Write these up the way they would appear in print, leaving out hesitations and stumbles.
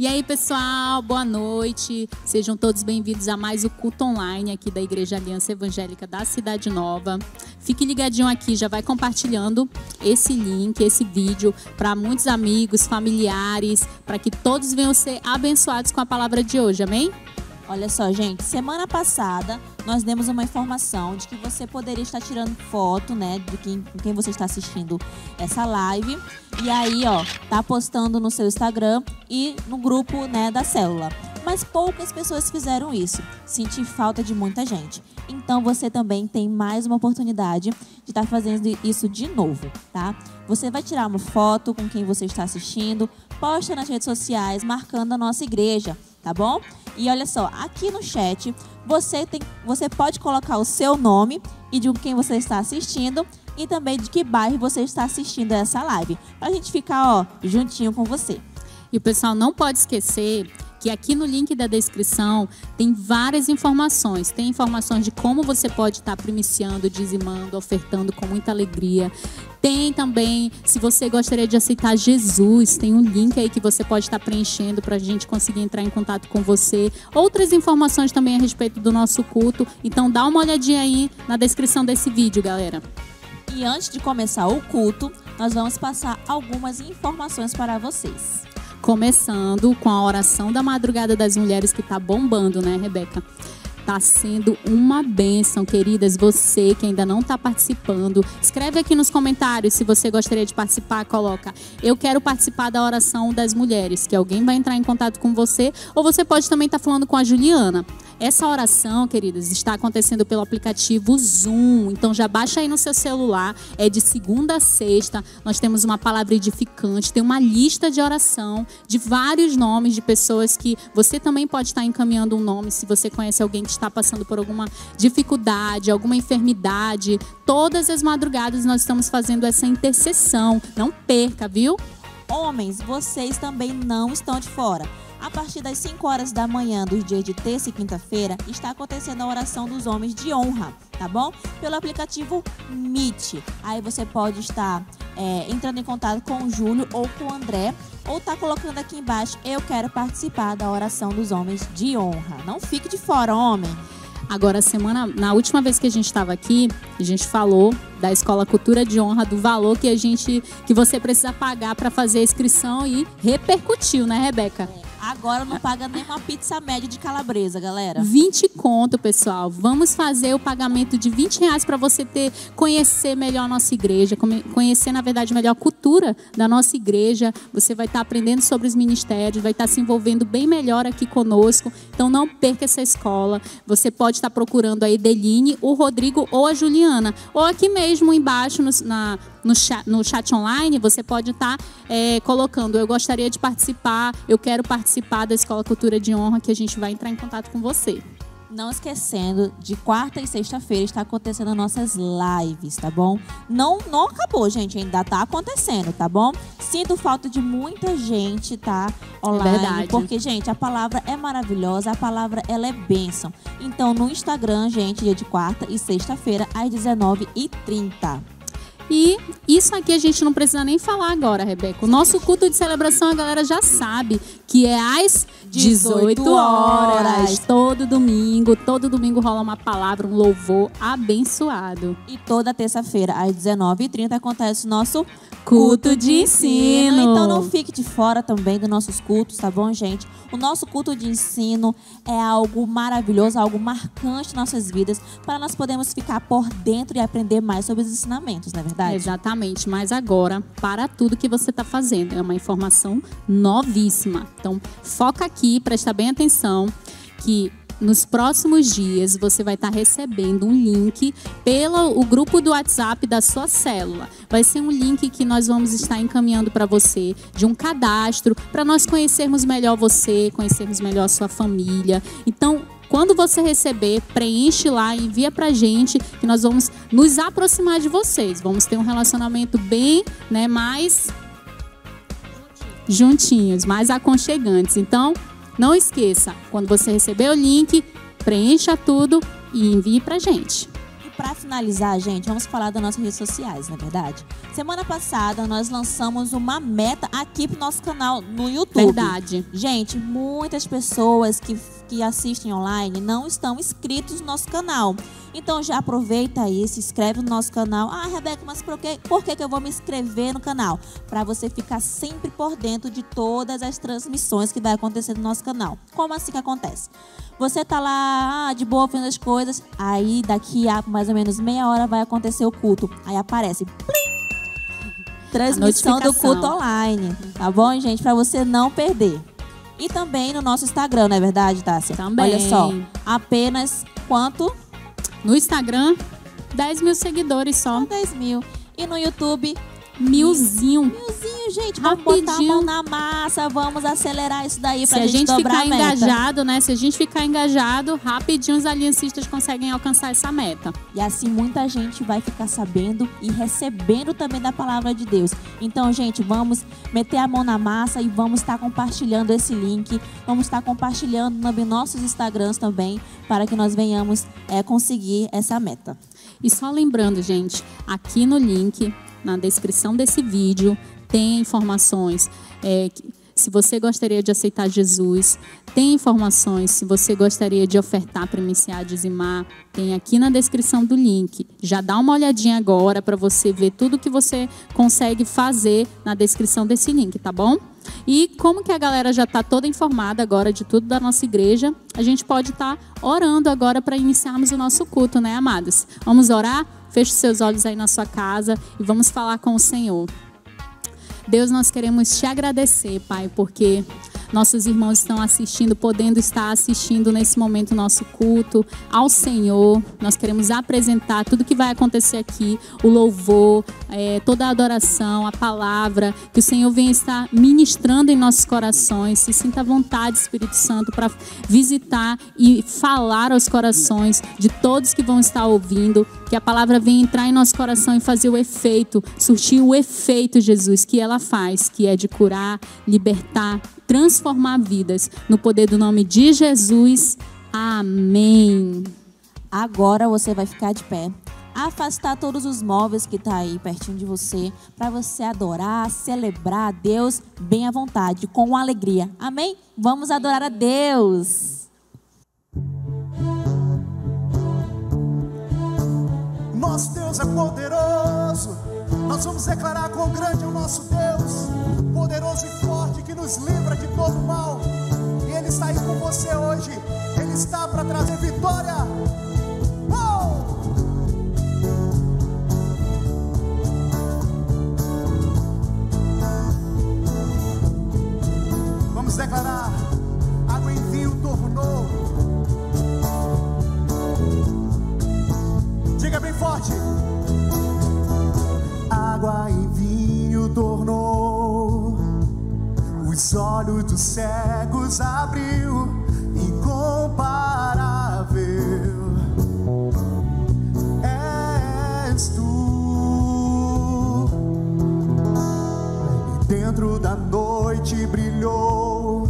E aí, pessoal, boa noite. Sejam todos bem-vindos a mais o culto online aqui da Igreja Aliança Evangélica da Cidade Nova. Fique ligadinho aqui, já vai compartilhando esse link, esse vídeo para muitos amigos, familiares, para que todos venham ser abençoados com a palavra de hoje, amém? Olha só, gente, semana passada nós demos uma informação de que você poderia estar tirando foto, né, de quem você está assistindo essa live. E aí, ó, tá postando no seu Instagram e no grupo, né, da célula. Mas poucas pessoas fizeram isso. Senti falta de muita gente. Então você também tem mais uma oportunidade de estar fazendo isso de novo, tá? Você vai tirar uma foto com quem você está assistindo, posta nas redes sociais marcando a nossa igreja, tá bom? E olha só, aqui no chat você pode colocar o seu nome e de quem você está assistindo e também de que bairro você está assistindo essa live, pra gente ficar, ó, juntinho com você. E o pessoal não pode esquecer que aqui no link da descrição tem várias informações. Tem informações de como você pode estar primiciando, dizimando, ofertando com muita alegria. Tem também, se você gostaria de aceitar Jesus, tem um link aí que você pode estar preenchendo para a gente conseguir entrar em contato com você. Outras informações também a respeito do nosso culto. Então dá uma olhadinha aí na descrição desse vídeo, galera. E antes de começar o culto, nós vamos passar algumas informações para vocês. Começando com a oração da madrugada das mulheres, que tá bombando, né, Rebeca? Tá sendo uma bênção, queridas. Você que ainda não está participando, escreve aqui nos comentários se você gostaria de participar. Coloca: eu quero participar da oração das mulheres, que alguém vai entrar em contato com você. Ou você pode também estar falando com a Juliana. Essa oração, queridas, está acontecendo pelo aplicativo Zoom. Então já baixa aí no seu celular. É de segunda a sexta. Nós temos uma palavra edificante. Tem uma lista de oração de vários nomes de pessoas que você também pode estar encaminhando um nome se você conhece alguém que está passando por alguma dificuldade, alguma enfermidade. Todas as madrugadas nós estamos fazendo essa intercessão. Não perca, viu? Homens, vocês também não estão de fora. A partir das 5 horas da manhã dos dias de terça e quinta-feira, está acontecendo a oração dos homens de honra, tá bom? Pelo aplicativo Meet. Aí você pode estar entrando em contato com o Júlio ou com o André, ou tá colocando aqui embaixo: eu quero participar da oração dos homens de honra. Não fique de fora, homem. Agora, na última vez que a gente estava aqui, a gente falou da Escola Cultura de Honra, do valor que você precisa pagar para fazer a inscrição, e repercutiu, né, Rebeca? Agora não paga nem uma pizza média de calabresa, galera. 20 conto, pessoal. Vamos fazer o pagamento de R$20 para você conhecer melhor a nossa igreja, conhecer, na verdade, melhor a cultura da nossa igreja. Você vai estar aprendendo sobre os ministérios, vai estar se envolvendo bem melhor aqui conosco. Então não perca essa escola. Você pode estar procurando a Edeline, o Rodrigo ou a Juliana. Ou aqui mesmo embaixo no chat online, você pode estar colocando: eu gostaria de participar, eu quero participar da Escola Cultura de Honra, que a gente vai entrar em contato com você. Não esquecendo, de quarta e sexta-feira está acontecendo nossas lives, tá bom? Não acabou, gente, ainda tá acontecendo, tá bom? Sinto falta de muita gente, tá? Online, é verdade. Porque, gente, a palavra é maravilhosa, a palavra, ela é bênção. Então, no Instagram, gente, dia de quarta e sexta-feira, às 19h30. E isso aqui a gente não precisa nem falar agora, Rebeca. O nosso culto de celebração, a galera já sabe que é às 18 horas. Todo domingo rola uma palavra, um louvor abençoado. E toda terça-feira, às 19h30, acontece o nosso culto de ensino. Então não fique de fora também dos nossos cultos, tá bom, gente? O nosso culto de ensino é algo maravilhoso, algo marcante em nossas vidas, para nós podermos ficar por dentro e aprender mais sobre os ensinamentos, não é verdade? Exatamente, mas agora, para tudo que você está fazendo, é uma informação novíssima. Então, foca aqui, presta bem atenção, que nos próximos dias você vai estar recebendo um link pelo grupo do WhatsApp da sua célula. Vai ser um link que nós vamos estar encaminhando para você, de um cadastro, para nós conhecermos melhor você, conhecermos melhor a sua família. Então, quando você receber, preenche lá, envia pra gente, que nós vamos nos aproximar de vocês. Vamos ter um relacionamento bem, né, mais juntinhos, mais aconchegantes. Então, não esqueça, quando você receber o link, preencha tudo e envie pra gente. Para finalizar, gente, vamos falar das nossas redes sociais, não é verdade? Semana passada, nós lançamos uma meta aqui pro nosso canal no YouTube. Verdade. Gente, muitas pessoas que assistem online não estão inscritos no nosso canal. Então já aproveita aí, se inscreve no nosso canal. Ah, Rebeca, mas por que eu vou me inscrever no canal? Para você ficar sempre por dentro de todas as transmissões que vai acontecer no nosso canal. Como assim que acontece? Você tá lá, de boa, fazendo as coisas, aí daqui a mais ou menos meia hora vai acontecer o culto. Aí aparece, plim, transmissão do culto online. Tá bom, gente? Para você não perder. E também no nosso Instagram, não é verdade, Tássia? Também. Olha só, apenas quanto? No Instagram, 10 mil seguidores só. 10 mil. E no YouTube, Milzinho, gente. Vamos botar a mão na massa, vamos acelerar isso daí pra gente dobrar a meta. Engajado, né? Se a gente ficar engajado, rapidinho os aliancistas conseguem alcançar essa meta. E assim muita gente vai ficar sabendo e recebendo também da palavra de Deus. Então, gente, vamos meter a mão na massa e vamos estar compartilhando esse link. Vamos estar compartilhando nos nossos Instagrams também, para que nós venhamos conseguir essa meta. E só lembrando, gente, aqui no link, na descrição desse vídeo, tem informações. Se você gostaria de aceitar Jesus, tem informações. Se você gostaria de ofertar, primiciar, dizimar, tem aqui na descrição do link. Já dá uma olhadinha agora para você ver tudo que você consegue fazer na descrição desse link, tá bom? E como que a galera já está toda informada agora de tudo da nossa igreja, a gente pode estar orando agora para iniciarmos o nosso culto, né, amados? Vamos orar? Feche seus olhos aí na sua casa e vamos falar com o Senhor. Deus, nós queremos te agradecer, Pai, porque nossos irmãos estão assistindo, podendo estar assistindo nesse momento o nosso culto ao Senhor. Nós queremos apresentar tudo que vai acontecer aqui, o louvor, toda a adoração, a palavra, que o Senhor venha estar ministrando em nossos corações. Se sinta à vontade, Espírito Santo, para visitar e falar aos corações de todos que vão estar ouvindo, que a palavra venha entrar em nosso coração e fazer o efeito, surtir o efeito, Jesus, que ela faz, que é de curar, libertar, transformar vidas. No poder do nome de Jesus. Amém. Agora você vai ficar de pé, afastar todos os móveis que tá aí pertinho de você, para você adorar, celebrar a Deus bem à vontade, com alegria. Amém? Vamos adorar a Deus. Nosso Deus é poderoso. Nós vamos declarar quão grande é o nosso Deus, poderoso e forte, que nos livra de todo mal. E Ele está aí com você hoje. Ele está para trazer vitória. Vamos declarar: água em vinho tornou. Diga bem forte: água em vinho tornou, os olhos dos cegos abriu, incomparável és tu. E dentro da noite brilhou,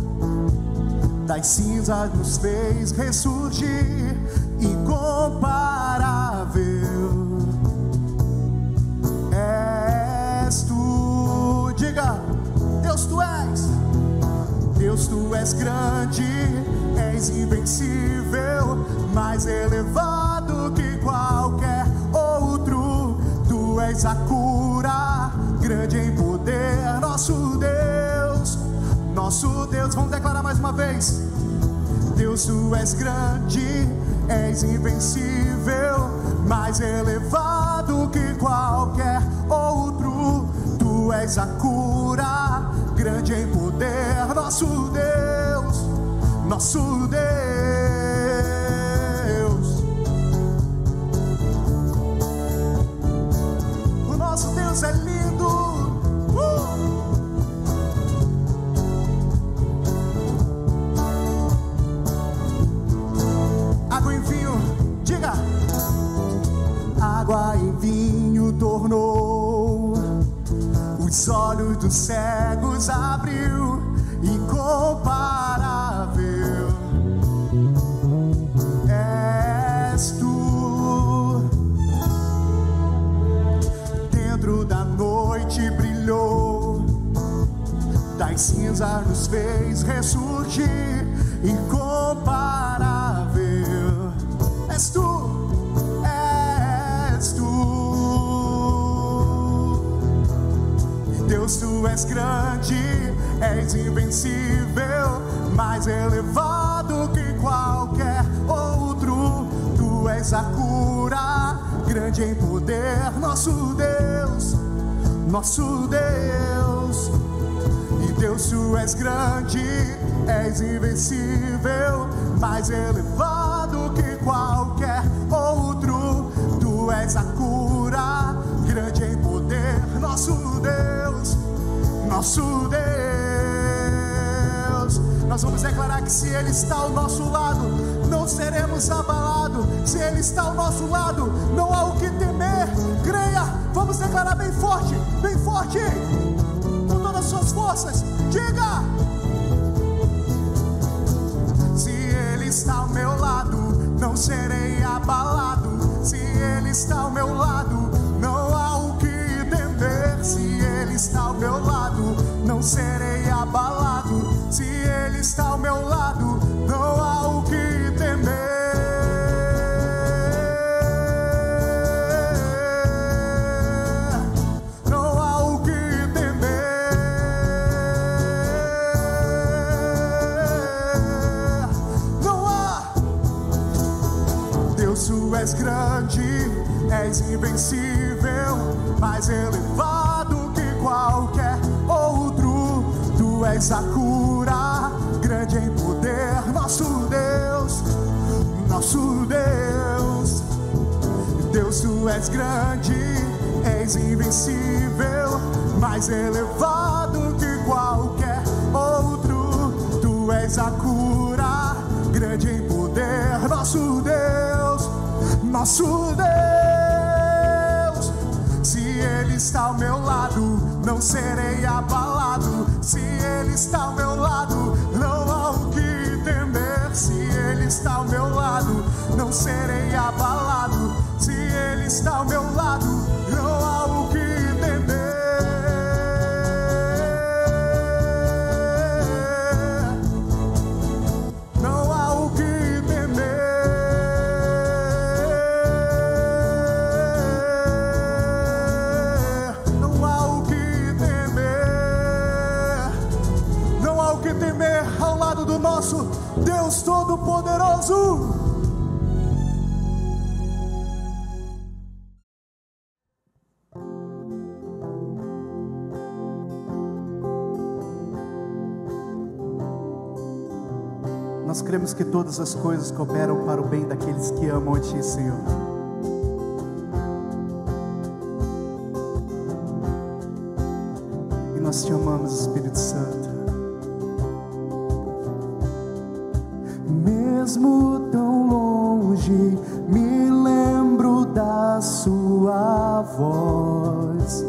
das cinzas nos fez ressurgir, incomparável és tu. Diga: Deus, tu és. Deus, tu és grande, és invencível, mais elevado que qualquer outro. Tu és a cura, grande em poder, nosso Deus, nosso Deus. Vamos declarar mais uma vez: Deus, tu és grande, és invencível, mais elevado que qualquer outro. Tu és a cura, grande em poder, nosso Deus, nosso Deus. O nosso Deus é lindo. Água em vinho, diga: água em vinho tornou, os olhos dos cegos abriu, incomparável és tu. dentro da noite brilhou, das cinzas nos fez ressurgir, incomparável. És tu, és tu. Deus, tu és grande, és invencível, mais elevado que qualquer outro. Tu és a cura, grande em poder, nosso Deus, nosso Deus. E Deus, tu és grande, és invencível, mais elevado que qualquer outro. Tu és a cura, grande em poder, nosso Deus, nosso Deus. Nós vamos declarar que se Ele está ao nosso lado, não seremos abalados. Se Ele está ao nosso lado, não há o que temer. Creia, vamos declarar bem forte, com todas as suas forças. Diga: se Ele está ao meu lado, não serei abalado. Se Ele está ao meu lado, não há o que temer. Se Ele está ao meu lado, não serei abalado. Se Ele está ao meu lado, não há o que temer. Não há o que temer. Não há. Deus, tu és grande, és invencível, mais elevado que qualquer outro. Tu és a cura, grande em poder, nosso Deus, nosso Deus. Deus, tu és grande, és invencível, mais elevado que qualquer outro. Tu és a cura, grande em poder, nosso Deus, nosso Deus. Se Ele está ao meu lado, não serei abalado. Se Ele está ao meu lado, não há o que temer. Se Ele está ao meu lado, não serei abalado. Se Ele está ao meu lado, não há o que temer. Não há o que temer. Não há o que temer. Não há o que temer ao lado do nosso Deus Todo-Poderoso. Nós cremos que todas as coisas cooperam para o bem daqueles que amam a Ti, Senhor. E nós Te amamos, Espírito Santo. Mesmo tão longe, me lembro da Sua voz.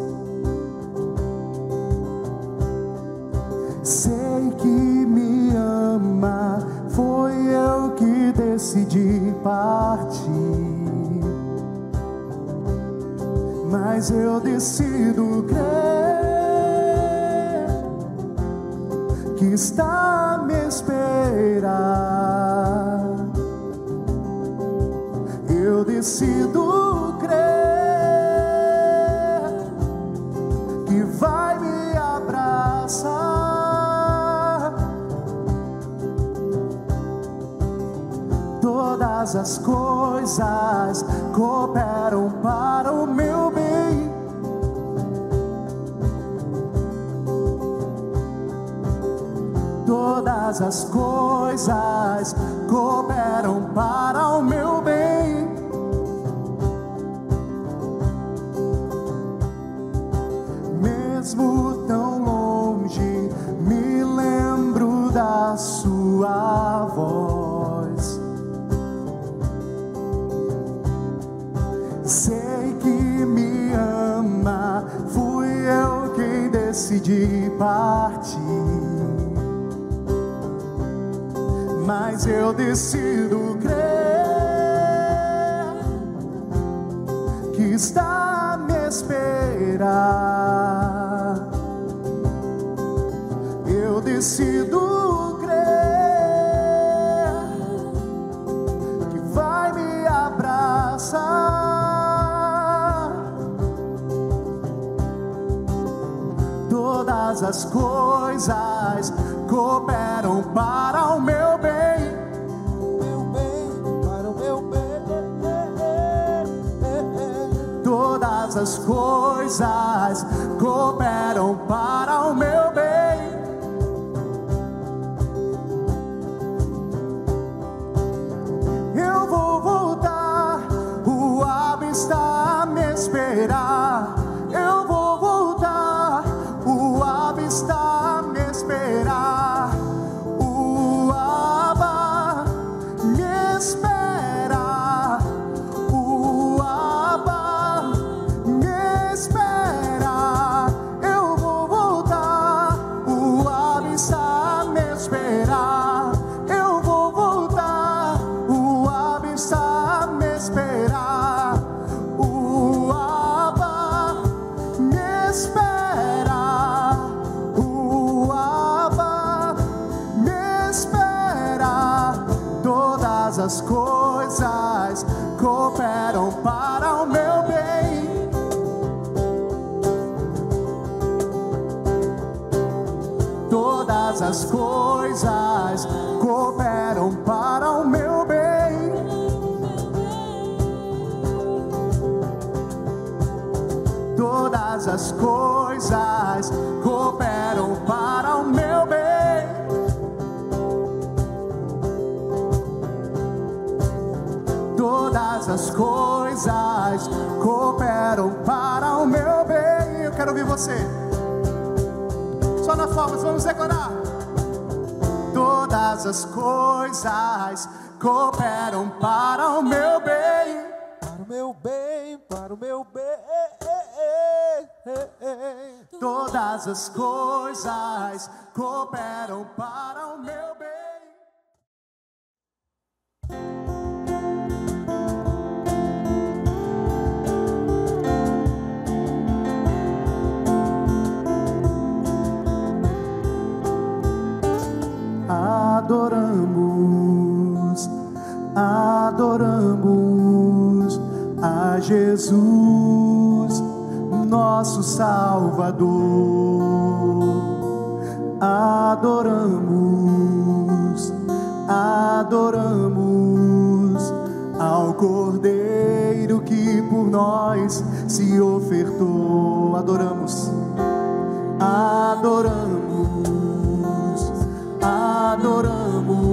Sei que me ama, foi eu que decidi partir, mas eu decido crer que está a me esperar. Eu decido crer que vai me abraçar. Todas as coisas cooperam para o meu bem. Todas as coisas cooperam para o meu bem. Mesmo tão longe, me lembro da Sua voz. Sei que me ama, fui eu quem decidi partir, mas eu decido crer que está a me esperar. Eu decido crer que vai me abraçar. Todas as coisas cooperam para o meu bem. Para o meu bem. Todas as coisas cooperam para o meu bem. Eu vou voltar, o Abba está a me esperar. Eu vou voltar, o Abba está a me esperar. O Abba me espera. O Abba me espera. Eu vou voltar, o Abba está a me esperar. Eu vou voltar, o Abba está a me esperar. O Abba me espera. O Abba me espera. Todas as coisas cooperam para o meu bem. Todas as coisas cooperam para o meu bem. Todas as coisas cooperam para o meu bem. Todas as coisas cooperam para o meu bem. Eu quero ouvir você. Só na palmas, vamos decorar. Todas as coisas cooperam para o meu bem. Para o meu bem, para o meu bem. Todas as coisas cooperam para o meu bem. Adoramos, adoramos a Jesus, nosso Salvador. Adoramos, adoramos ao Cordeiro que por nós se ofertou. Adoramos, adoramos, adoramos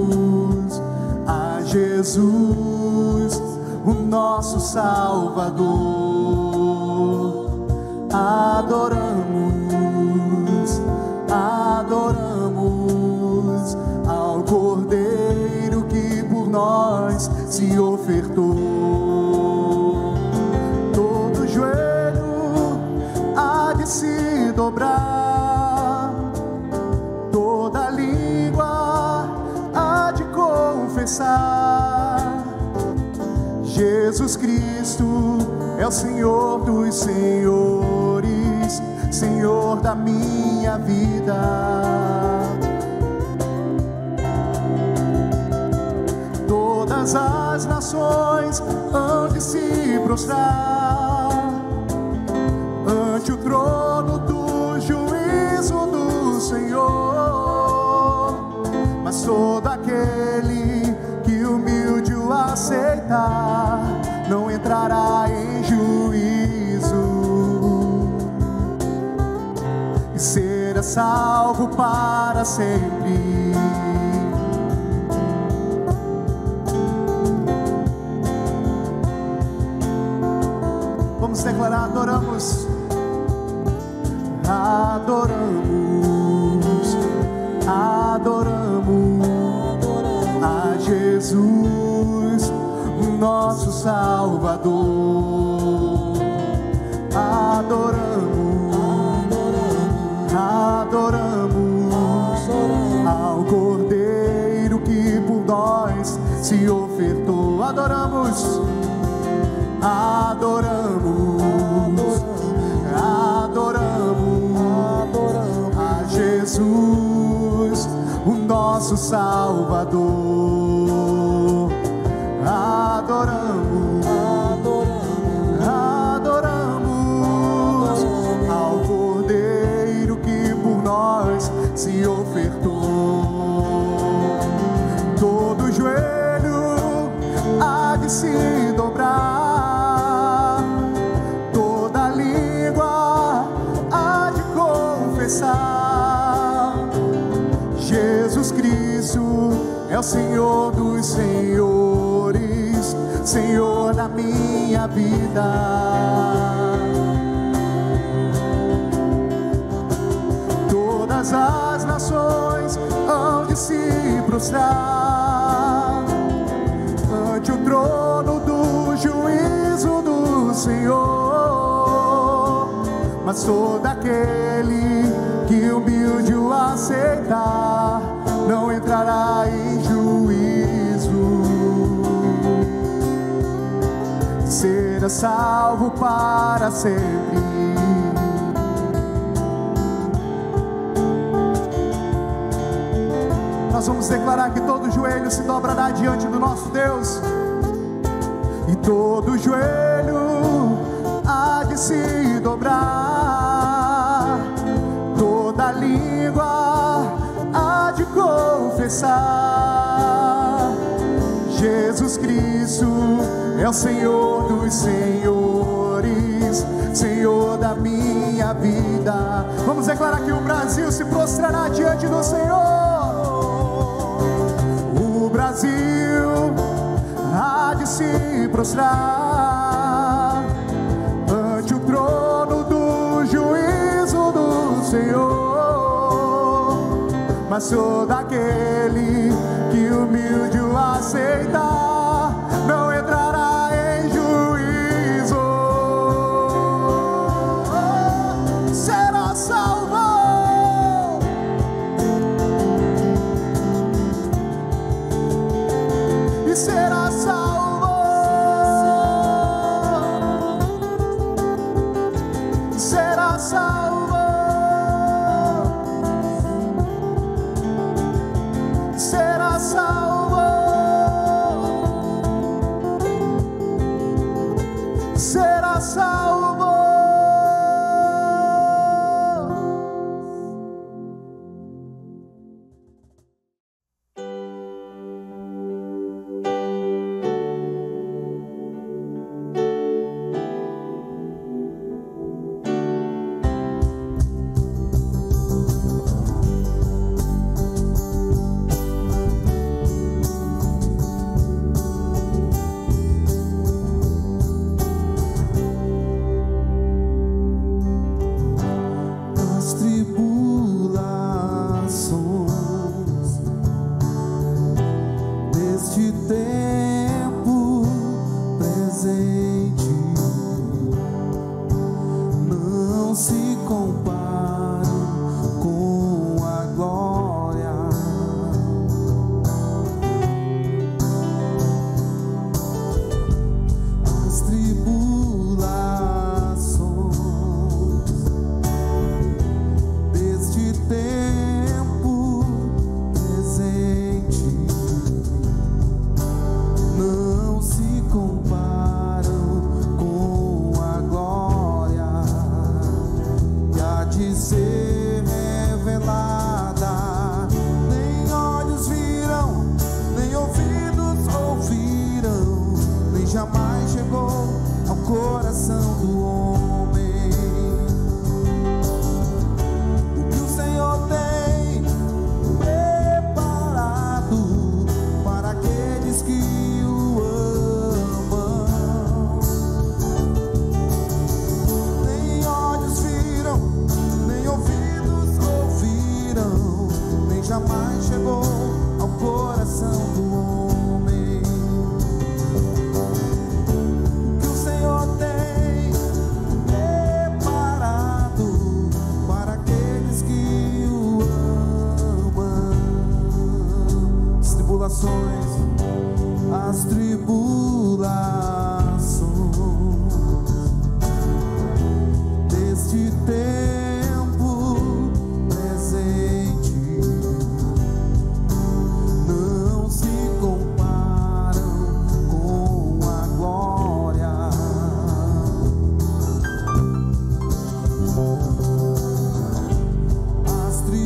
a Jesus, o nosso Salvador. Adoramos, adoramos ao Cordeiro que por nós se ofertou. Todo joelho há de se dobrar, toda língua há de confessar: Jesus Cristo é o Senhor dos senhores, Senhor da minha vida. Todas as nações hão de se prostrar ante o trono do juízo do Senhor. Mas todo aquele que humilde o aceitar não entrará em juízo e será salvo para sempre. Vamos declarar: adoramos, adoramos, adoramos a Jesus, nosso Salvador. Adoramos, adoramos ao Cordeiro que por nós se ofertou. Adoramos, adoramos, é o Senhor dos senhores, Senhor da minha vida. Todas as nações hão de se prostrar ante o trono do juízo do Senhor, mas todo aquele que humilde o aceitar não entrará em juízo, será salvo para sempre. Nós vamos declarar que todo joelho se dobrará diante do nosso Deus, e todo joelho há de se dobrar, toda língua há de confessar: Jesus Cristo é o Senhor dos senhores, Senhor da minha vida. Vamos declarar que o Brasil se prostrará diante do Senhor. O Brasil há de se prostrar ante o trono do juízo do Senhor, mas todo aquele que humilde o aceitar não entrará em juízo, será salvo. E será salvo, será salvo, será salvo, será salvo. As tribulações deste tempo presente não se comparam com a glória. As tribulações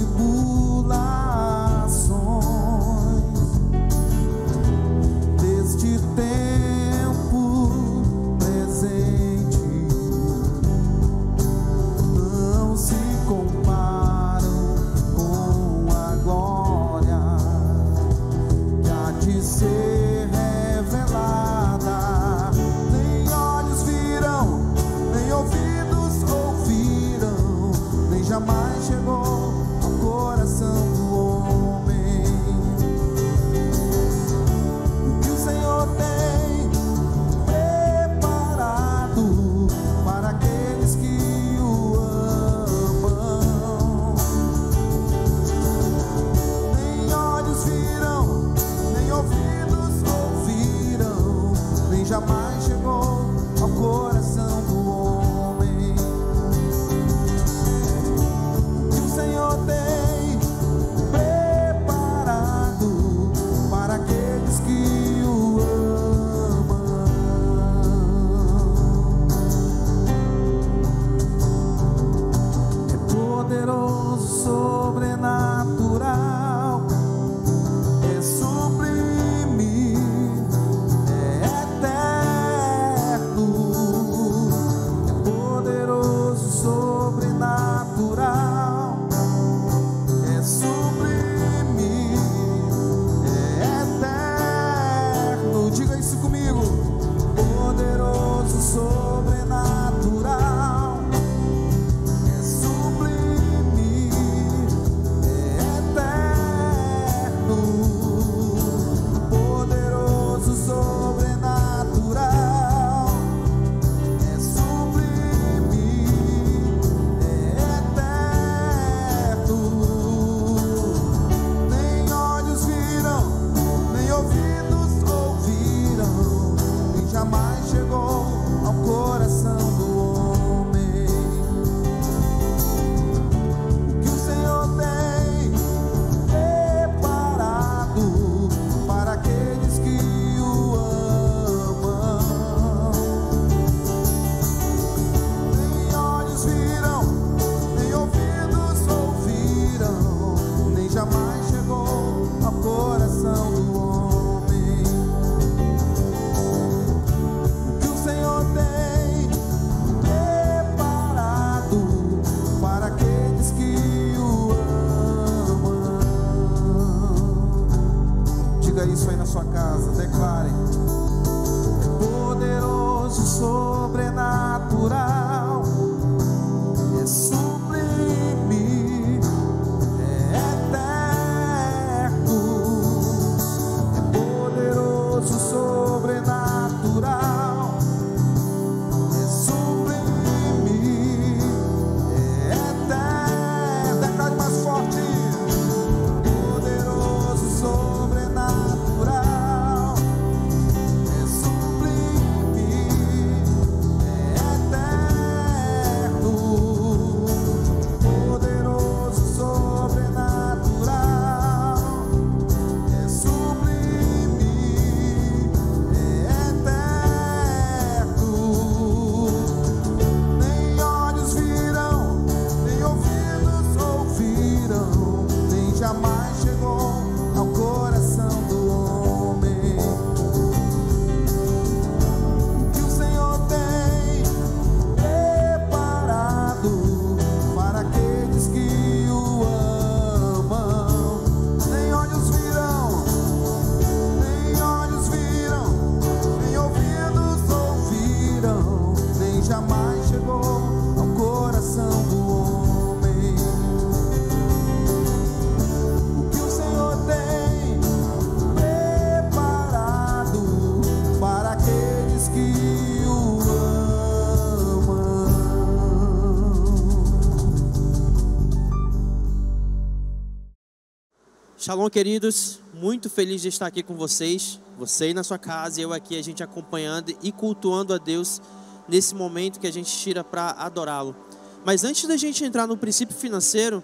Shalom, queridos. Muito feliz de estar aqui com vocês. Você aí na sua casa e eu aqui, a gente acompanhando e cultuando a Deus nesse momento que a gente tira para adorá-lo. Mas antes da gente entrar no princípio financeiro,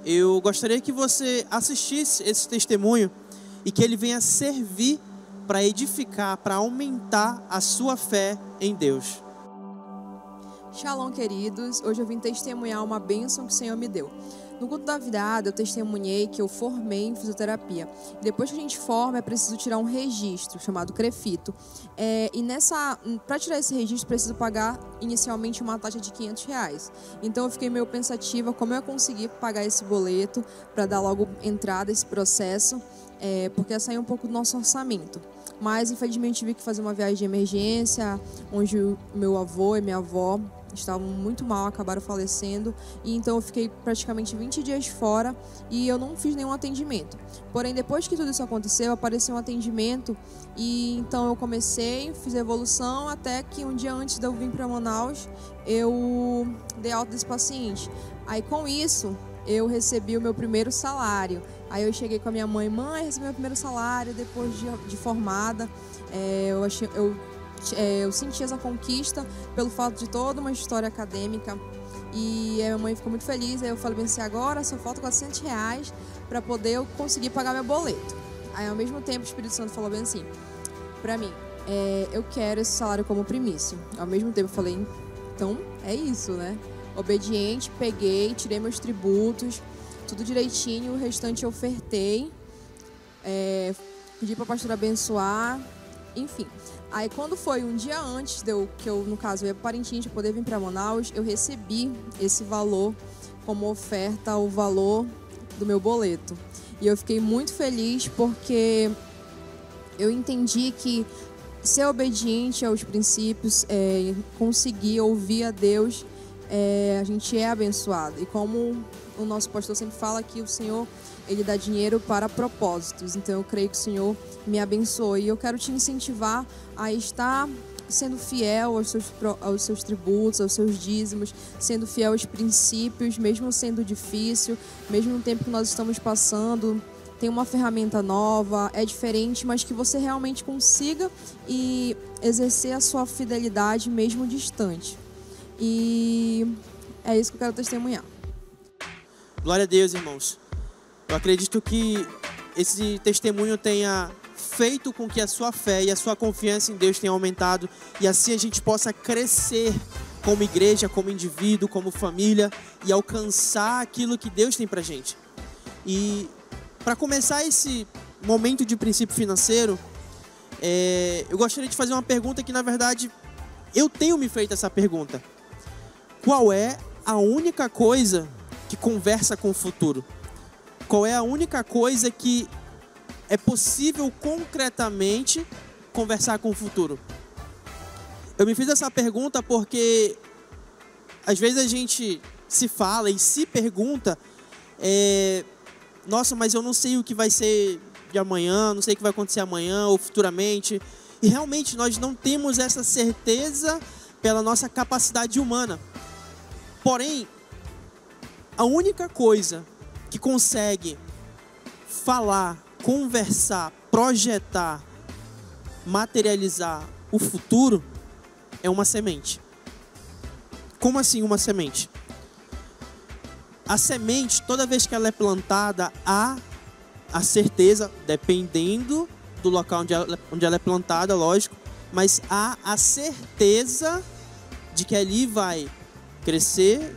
eu gostaria que você assistisse esse testemunho e que ele venha servir para edificar, para aumentar a sua fé em Deus. Shalom, queridos. Hoje eu vim testemunhar uma bênção que o Senhor me deu. No culto da virada, eu testemunhei que eu formei em fisioterapia. Depois que a gente forma, é preciso tirar um registro chamado CREFITO. Para tirar esse registro, preciso pagar inicialmente uma taxa de R$500. Então eu fiquei meio pensativa como eu ia conseguir pagar esse boleto para dar logo entrada a esse processo, porque ia sair um pouco do nosso orçamento. Mas infelizmente tive que fazer uma viagem de emergência, onde o meu avô e minha avó estavam muito mal, acabaram falecendo, e então eu fiquei praticamente 20 dias fora e eu não fiz nenhum atendimento. Porém, depois que tudo isso aconteceu, apareceu um atendimento e então eu fiz a evolução até que um dia antes de eu vir para Manaus, eu dei alta desse paciente. Aí com isso, eu recebi o meu primeiro salário. Aí eu cheguei com a minha mãe, recebi meu primeiro salário depois de formada. Eu senti essa conquista pelo fato de toda uma história acadêmica e a minha mãe ficou muito feliz. Aí eu falei bem assim, agora só falta R$400 para poder eu conseguir pagar meu boleto. Aí ao mesmo tempo o Espírito Santo falou bem assim para mim, eu quero esse salário como primícia. Ao mesmo tempo eu falei, então é isso, né? Obediente, peguei, tirei meus tributos, tudo direitinho, o restante eu ofertei, pedi para a pastora abençoar, enfim. Aí quando foi um dia antes que eu, no caso, ia para Parintins para poder vir para Manaus, eu recebi esse valor como oferta, o valor do meu boleto. E eu fiquei muito feliz porque eu entendi que ser obediente aos princípios, conseguir ouvir a Deus, a gente é abençoado. E como o nosso pastor sempre fala que o Senhor, Ele dá dinheiro para propósitos. Então eu creio que o Senhor me abençoe. E eu quero te incentivar a estar sendo fiel aos seus tributos, aos seus dízimos, sendo fiel aos princípios, mesmo sendo difícil, mesmo no tempo que nós estamos passando. Tem uma ferramenta nova, é diferente, mas que você realmente consiga e exercer a sua fidelidade mesmo distante. E é isso que eu quero testemunhar. Glória a Deus, irmãos. Eu acredito que esse testemunho tenha feito com que a sua fé e a sua confiança em Deus tenha aumentado e assim a gente possa crescer como igreja, como indivíduo, como família e alcançar aquilo que Deus tem pra gente. E para começar esse momento de princípio financeiro, eu gostaria de fazer uma pergunta que, na verdade, eu tenho me feito essa pergunta. Qual é a única coisa que conversa com o futuro? Qual é a única coisa que é possível concretamente conversar com o futuro? Eu me fiz essa pergunta porque às vezes a gente se fala e se pergunta, nossa, mas eu não sei o que vai ser de amanhã, não sei o que vai acontecer amanhã ou futuramente. E realmente nós não temos essa certeza pela nossa capacidade humana. Porém, a única coisa que consegue falar, conversar, projetar, materializar o futuro é uma semente. Como assim uma semente? A semente, toda vez que ela é plantada, há a certeza, dependendo do local onde ela é plantada, lógico, mas há a certeza de que ali vai crescer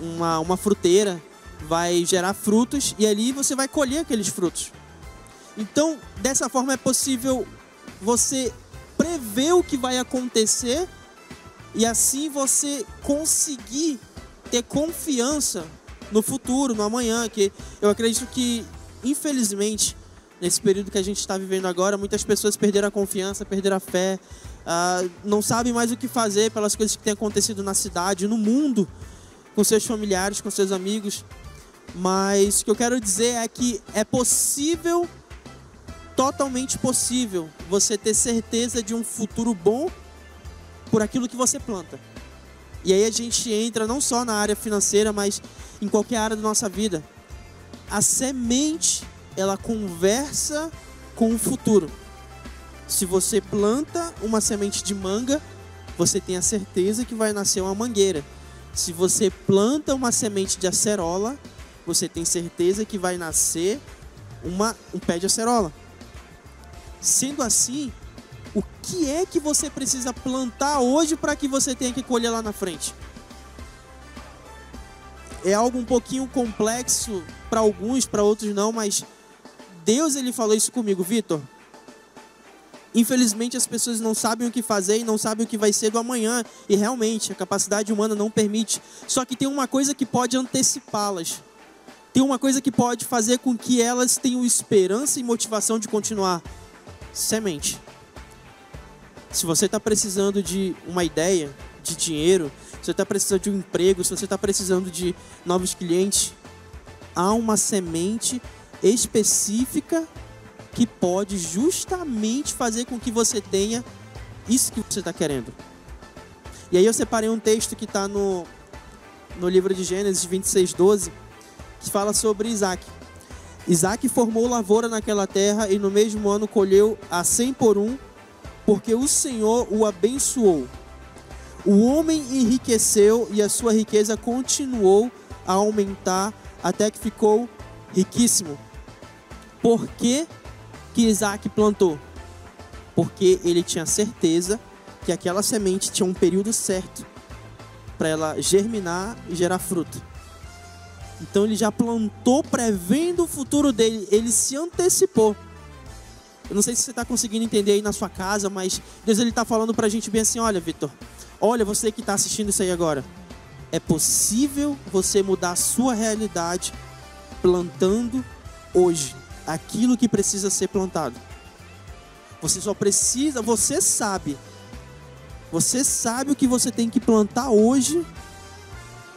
uma fruteira, vai gerar frutos e ali você vai colher aqueles frutos. Então, dessa forma é possível você prever o que vai acontecer e assim você conseguir ter confiança no futuro, no amanhã, que eu acredito que, infelizmente, nesse período que a gente está vivendo agora, muitas pessoas perderam a confiança, perderam a fé, não sabem mais o que fazer pelas coisas que têm acontecido na cidade, no mundo, com seus familiares, com seus amigos. Mas o que eu quero dizer é que é possível, totalmente possível, você ter certeza de um futuro bom por aquilo que você planta. E aí a gente entra não só na área financeira, mas em qualquer área da nossa vida. a semente, ela conversa com o futuro. Se você planta uma semente de manga, você tem a certeza que vai nascer uma mangueira. Se você planta uma semente de acerola, você tem certeza que vai nascer um pé de acerola. Sendo assim, o que é que você precisa plantar hoje para que você tenha que colher lá na frente? É algo um pouquinho complexo para alguns, para outros não, mas Deus, ele falou isso comigo, Vitor. Infelizmente as pessoas não sabem o que fazer e não sabem o que vai ser do amanhã. E realmente a capacidade humana não permite. Só que tem uma coisa que pode antecipá-las. Tem uma coisa que pode fazer com que elas tenham esperança e motivação de continuar. Semente. Se você está precisando de uma ideia, de dinheiro, se você está precisando de um emprego, se você está precisando de novos clientes, há uma semente específica que pode justamente fazer com que você tenha isso que você está querendo. E aí eu separei um texto que está no livro de Gênesis 26:12, que fala sobre Isaac. Isaac formou lavoura naquela terra e no mesmo ano colheu a 100 por 1, porque o Senhor o abençoou. O homem enriqueceu e a sua riqueza continuou a aumentar até que ficou riquíssimo. Por que Isaac plantou? Porque ele tinha certeza que aquela semente tinha um período certo para ela germinar e gerar fruto. Então ele já plantou prevendo o futuro dele, ele se antecipou. Eu não sei se você está conseguindo entender aí na sua casa, mas Deus está falando para a gente bem assim, olha Vitor, olha você que está assistindo isso aí agora, é possível você mudar a sua realidade plantando hoje aquilo que precisa ser plantado. Você só precisa, você sabe o que você tem que plantar hoje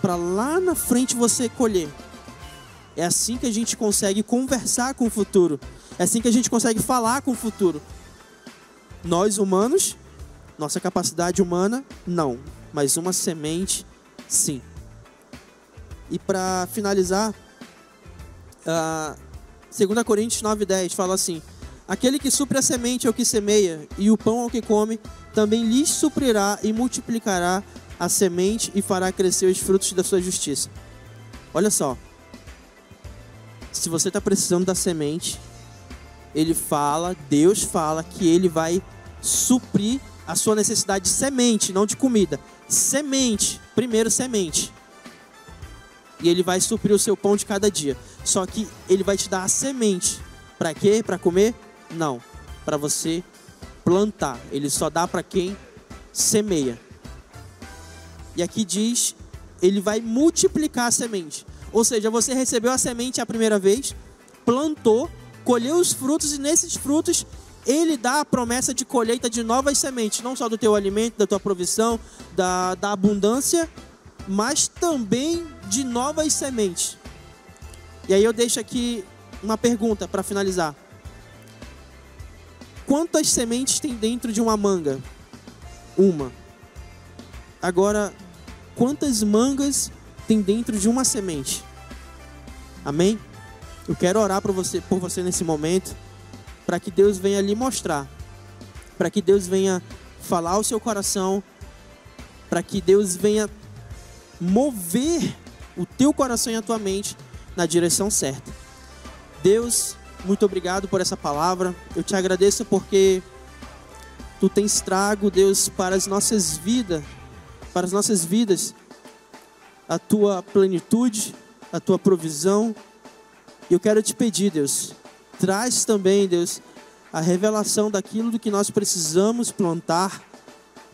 para lá na frente você colher. É assim que a gente consegue conversar com o futuro. É assim que a gente consegue falar com o futuro. Nós humanos, nossa capacidade humana, não. Mas uma semente, sim. E para finalizar, 2 Coríntios 9:10 fala assim: aquele que supre a semente ao que semeia e o pão ao que come, também lhes suprirá e multiplicará a semente e fará crescer os frutos da sua justiça. Olha só, se você está precisando da semente, Deus fala que Ele vai suprir a sua necessidade de semente, não de comida. Semente, primeiro semente. E Ele vai suprir o seu pão de cada dia. Só que Ele vai te dar a semente. Para quê? Para comer? Não. Para você plantar. Ele só dá para quem semeia. E aqui diz, Ele vai multiplicar a semente. Ou seja, você recebeu a semente a primeira vez, plantou, colheu os frutos e nesses frutos Ele dá a promessa de colheita de novas sementes. Não só do teu alimento, da tua provisão, da abundância, mas também de novas sementes. E aí eu deixo aqui uma pergunta para finalizar. Quantas sementes tem dentro de uma manga? Uma. Agora, quantas mangas tem dentro de uma semente? Amém? Eu quero orar por você nesse momento, para que Deus venha lhe mostrar, para que Deus venha falar ao seu coração, para que Deus venha mover o teu coração e a tua mente na direção certa. Deus, muito obrigado por essa palavra. Eu te agradeço porque Tu tens trago, Deus, para as nossas vidas, a Tua plenitude, a Tua provisão. E eu quero te pedir, Deus, traz também, Deus, a revelação daquilo do que nós precisamos plantar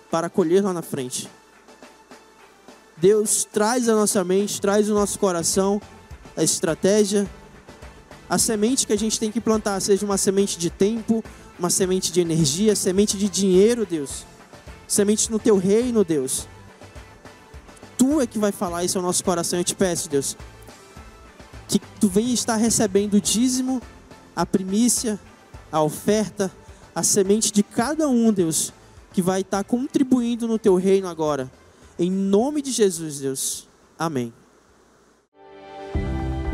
para colher lá na frente. Deus, traz a nossa mente, traz o nosso coração, a estratégia, a semente que a gente tem que plantar, seja uma semente de tempo, uma semente de energia, semente de dinheiro, Deus, semente no Teu reino, Deus. Tu é que vai falar isso ao nosso coração. Eu te peço, Deus, que Tu venha estar recebendo o dízimo, a primícia, a oferta, a semente de cada um, Deus, que vai estar contribuindo no Teu reino agora. Em nome de Jesus, Deus. Amém.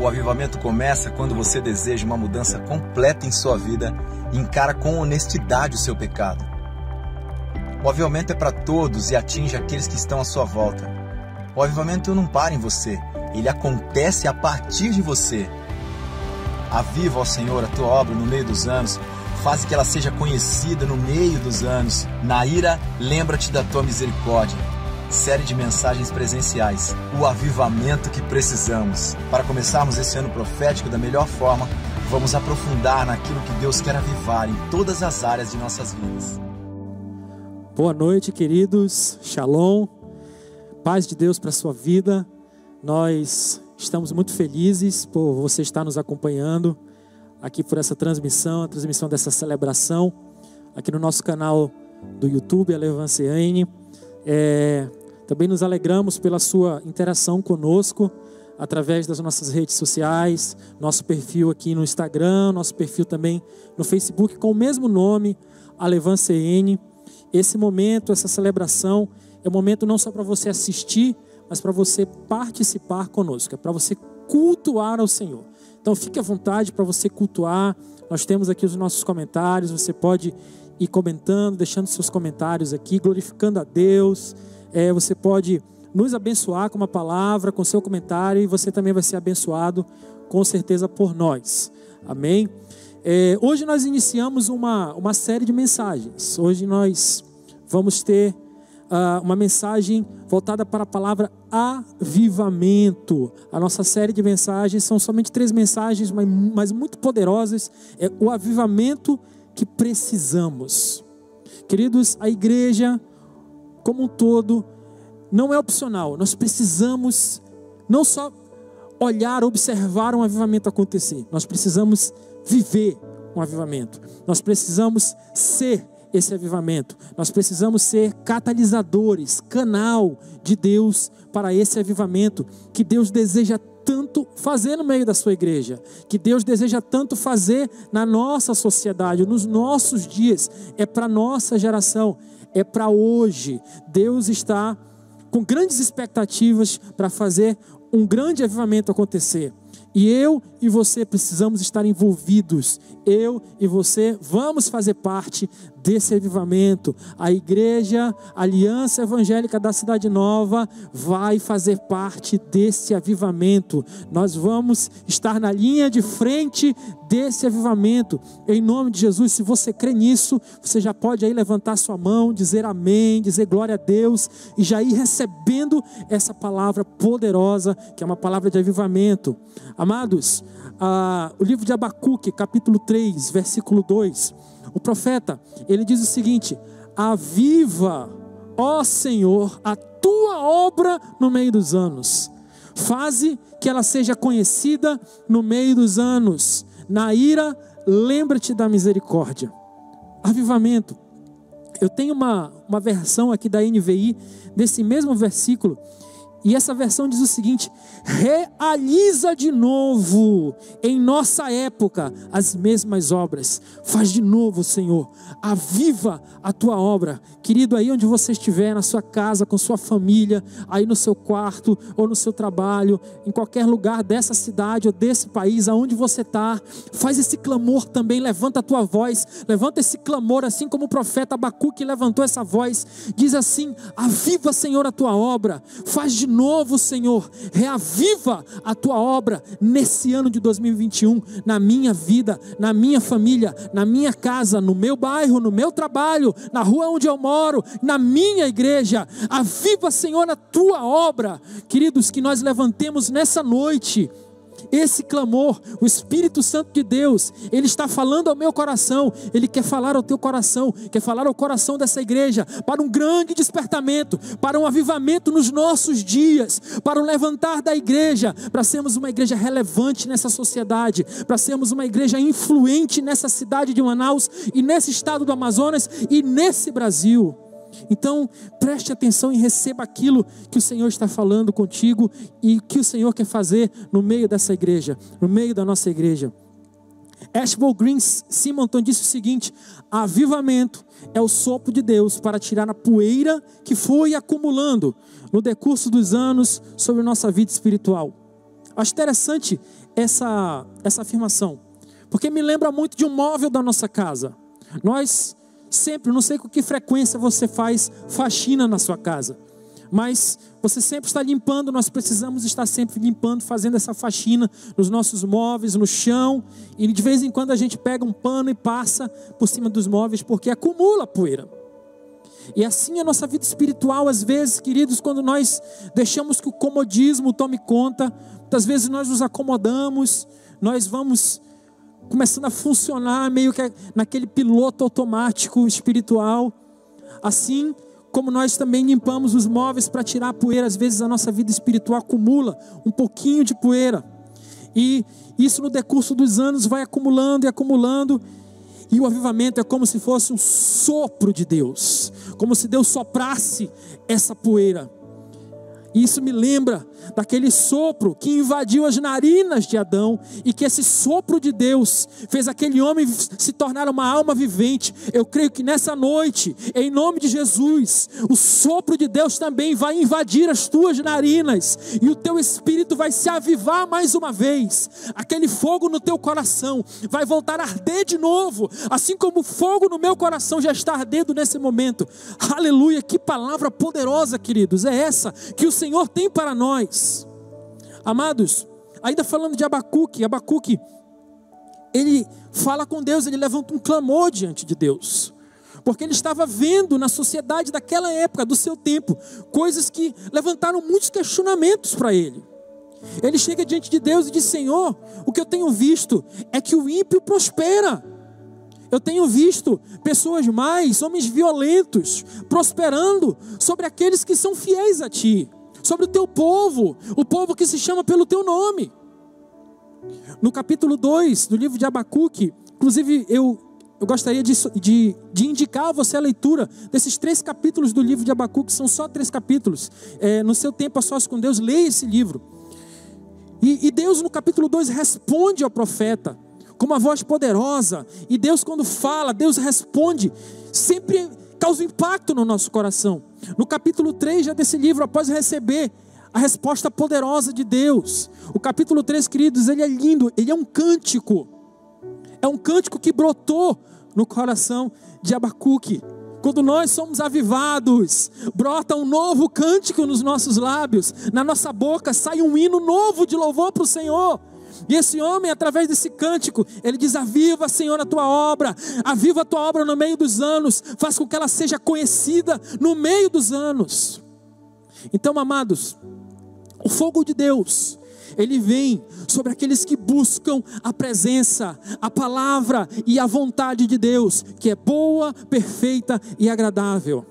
O avivamento começa quando você deseja uma mudança completa em sua vida e encara com honestidade o seu pecado. O avivamento é para todos e atinge aqueles que estão à sua volta. O avivamento não para em você, ele acontece a partir de você. Aviva, ó Senhor, a tua obra no meio dos anos, faz que ela seja conhecida no meio dos anos. Na ira, lembra-te da tua misericórdia. Série de mensagens presenciais, o avivamento que precisamos. Para começarmos esse ano profético da melhor forma, vamos aprofundar naquilo que Deus quer avivar em todas as áreas de nossas vidas. Boa noite, queridos. Shalom. Paz de Deus para a sua vida. Nós estamos muito felizes por você estar nos acompanhando aqui por essa transmissão, a transmissão dessa celebração aqui no nosso canal do YouTube, Alevan-CN. Também nos alegramos pela sua interação conosco através das nossas redes sociais, nosso perfil aqui no Instagram, nosso perfil também no Facebook com o mesmo nome, Alevan-CN. Esse momento, essa celebração é um momento não só para você assistir, mas para você participar conosco, é para você cultuar ao Senhor. Então fique à vontade para você cultuar. Nós temos aqui os nossos comentários, você pode ir comentando, deixando seus comentários aqui, glorificando a Deus. Você pode nos abençoar com uma palavra, com seu comentário, e você também vai ser abençoado com certeza por nós. Amém? Hoje nós iniciamos uma série de mensagens. Hoje nós vamos ter uma mensagem voltada para a palavra avivamento. A nossa série de mensagens são somente 3 mensagens, mas muito poderosas. É o avivamento que precisamos. Queridos, a igreja como um todo não é opcional. Nós precisamos não só olhar, observar um avivamento acontecer. Nós precisamos viver um avivamento. Nós precisamos ser esse avivamento. Nós precisamos ser catalisadores, canal de Deus para esse avivamento que Deus deseja tanto fazer no meio da sua igreja, que Deus deseja tanto fazer na nossa sociedade, nos nossos dias. É para nossa geração, é para hoje. Deus está com grandes expectativas para fazer um grande avivamento acontecer. E eu e você precisamos estar envolvidos. Eu e você vamos fazer parte desse avivamento. A igreja, a Aliança Evangélica da Cidade Nova vai fazer parte desse avivamento. Nós vamos estar na linha de frente desse avivamento. Em nome de Jesus, se você crê nisso, você já pode aí levantar sua mão, dizer amém, dizer glória a Deus e já ir recebendo essa palavra poderosa, que é uma palavra de avivamento. Amados, o livro de Abacuque, capítulo 3, versículo 2, o profeta, ele diz o seguinte: aviva, ó Senhor, a tua obra no meio dos anos, faze que ela seja conhecida no meio dos anos, na ira, lembra-te da misericórdia. Avivamento. Eu tenho uma versão aqui da NVI, desse mesmo versículo, e essa versão diz o seguinte: realiza de novo em nossa época as mesmas obras. Faz de novo, Senhor. Aviva a tua obra. Querido, aí onde você estiver, na sua casa, com sua família, aí no seu quarto ou no seu trabalho, em qualquer lugar dessa cidade ou desse país, aonde você está, faz esse clamor também. Levanta a tua voz, levanta esse clamor, assim como o profeta Abacuque levantou essa voz. Diz assim: aviva, Senhor, a tua obra. Faz de novo, Senhor, reaviva a tua obra nesse ano de 2021, na minha vida, na minha família, na minha casa, no meu bairro, no meu trabalho, na rua onde eu moro, na minha igreja. Aviva, Senhor, a tua obra. Queridos, que nós levantemos nessa noite esse clamor. O Espírito Santo de Deus, Ele está falando ao meu coração, Ele quer falar ao teu coração, quer falar ao coração dessa igreja, para um grande despertamento, para um avivamento nos nossos dias, para um levantar da igreja, para sermos uma igreja relevante nessa sociedade, para sermos uma igreja influente nessa cidade de Manaus, e nesse estado do Amazonas, e nesse Brasil. Então preste atenção e receba aquilo que o Senhor está falando contigo e que o Senhor quer fazer no meio dessa igreja, no meio da nossa igreja. Ashbel Green Simonton disse o seguinte: avivamento é o sopro de Deus para tirar a poeira que foi acumulando no decurso dos anos sobre nossa vida espiritual. Acho interessante essa afirmação, porque me lembra muito de um móvel da nossa casa. Nós sempre, não sei com que frequência você faz faxina na sua casa, mas você sempre está limpando, nós precisamos estar sempre limpando, fazendo essa faxina nos nossos móveis, no chão, e de vez em quando a gente pega um pano e passa por cima dos móveis, porque acumula poeira. E assim a nossa vida espiritual, às vezes, queridos, quando nós deixamos que o comodismo tome conta, muitas vezes nós nos acomodamos, nós vamos começando a funcionar meio que naquele piloto automático espiritual. Assim como nós também limpamos os móveis para tirar a poeira, às vezes a nossa vida espiritual acumula um pouquinho de poeira. E isso no decurso dos anos vai acumulando e acumulando. E o avivamento é como se fosse um sopro de Deus, como se Deus soprasse essa poeira. E isso me lembra daquele sopro que invadiu as narinas de Adão, e que esse sopro de Deus fez aquele homem se tornar uma alma vivente. Eu creio que nessa noite, em nome de Jesus, o sopro de Deus também vai invadir as tuas narinas, e o teu espírito vai se avivar mais uma vez. Aquele fogo no teu coração vai voltar a arder de novo, assim como o fogo no meu coração já está ardendo nesse momento. Aleluia, que palavra poderosa, queridos, é essa que o Senhor tem para nós. Amados, ainda falando de Abacuque, ele fala com Deus, ele levanta um clamor diante de Deus, porque ele estava vendo na sociedade daquela época, do seu tempo, coisas que levantaram muitos questionamentos para ele. Ele chega diante de Deus e diz: Senhor, o que eu tenho visto é que o ímpio prospera. Eu tenho visto pessoas mais, homens violentos, prosperando sobre aqueles que são fiéis a Ti, sobre o Teu povo, o povo que se chama pelo Teu nome. No capítulo 2 do livro de Abacuque, inclusive eu gostaria de indicar a você a leitura desses 3 capítulos do livro de Abacuque, são só 3 capítulos. No seu tempo a sós com Deus, leia esse livro. E Deus no capítulo 2 responde ao profeta com uma voz poderosa, e Deus quando fala, Deus responde, sempre causa impacto no nosso coração. No capítulo 3 já desse livro, após receber a resposta poderosa de Deus, o capítulo 3, queridos, ele é lindo, ele é um cântico que brotou no coração de Abacuque. Quando nós somos avivados, brota um novo cântico nos nossos lábios, na nossa boca sai um hino novo de louvor para o Senhor. E esse homem, através desse cântico, ele diz: aviva, Senhor, a tua obra, aviva a tua obra no meio dos anos, faz com que ela seja conhecida no meio dos anos. Então, amados, o fogo de Deus, ele vem sobre aqueles que buscam a presença, a palavra e a vontade de Deus, que é boa, perfeita e agradável.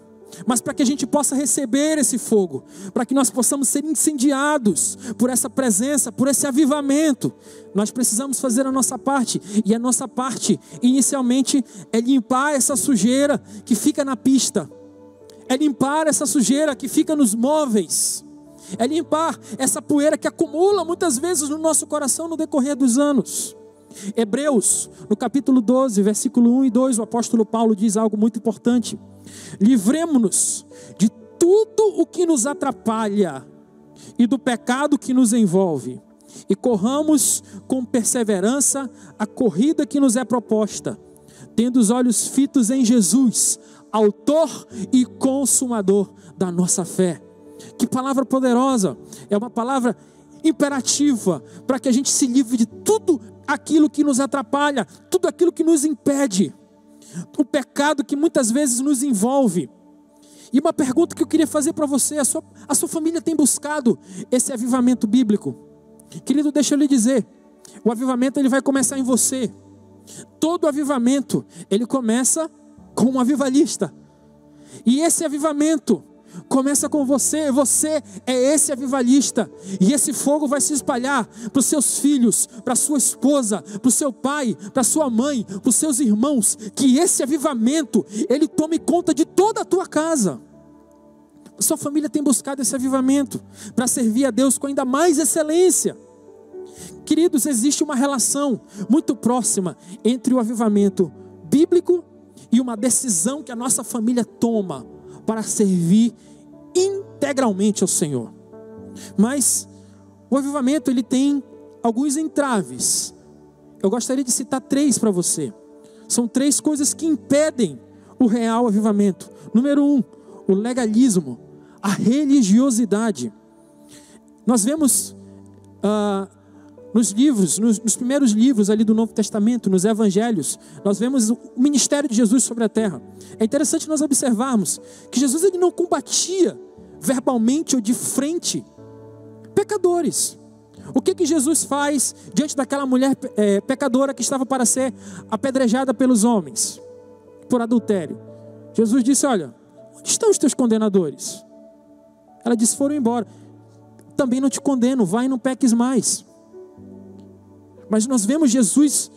Mas para que a gente possa receber esse fogo, para que nós possamos ser incendiados por essa presença, por esse avivamento, nós precisamos fazer a nossa parte. E a nossa parte, inicialmente, é limpar essa sujeira que fica na pista, é limpar essa sujeira que fica nos móveis, é limpar essa poeira que acumula muitas vezes no nosso coração no decorrer dos anos. Hebreus, no capítulo 12, versículo 1 e 2, o apóstolo Paulo diz algo muito importante: livremo-nos de tudo o que nos atrapalha e do pecado que nos envolve, e corramos com perseverança a corrida que nos é proposta, tendo os olhos fitos em Jesus, autor e consumador da nossa fé. Que palavra poderosa! É uma palavra imperativa para que a gente se livre de tudo aquilo que nos atrapalha, tudo aquilo que nos impede, o pecado que muitas vezes nos envolve. E uma pergunta que eu queria fazer para você: a sua família tem buscado esse avivamento bíblico? Querido, deixa eu lhe dizer, o avivamento ele vai começar em você. Todo avivamento, ele começa com um avivalista, e esse avivamento começa com você. Você é esse avivalista, e esse fogo vai se espalhar para os seus filhos, para a sua esposa, para o seu pai, para a sua mãe, para os seus irmãos. Que esse avivamento, ele tome conta de toda a tua casa. A sua família tem buscado esse avivamento para servir a Deus com ainda mais excelência. Queridos, existe uma relação muito próxima entre o avivamento bíblico e uma decisão que a nossa família toma para servir integralmente ao Senhor. Mas o avivamento ele tem alguns entraves. Eu gostaria de citar 3 para você. São 3 coisas que impedem o real avivamento. Número 1, o legalismo, a religiosidade. Nós vemos nos livros, nos primeiros livros ali do Novo Testamento, nos evangelhos, nós vemos o ministério de Jesus sobre a terra. É interessante nós observarmos que Jesus ele não combatia verbalmente ou de frente pecadores. O que Jesus faz diante daquela mulher pecadora que estava para ser apedrejada pelos homens por adultério? Jesus disse: olha, onde estão os teus condenadores? Ela disse: foram embora. Também não te condeno, vai e não peques mais. Mas nós vemos Jesus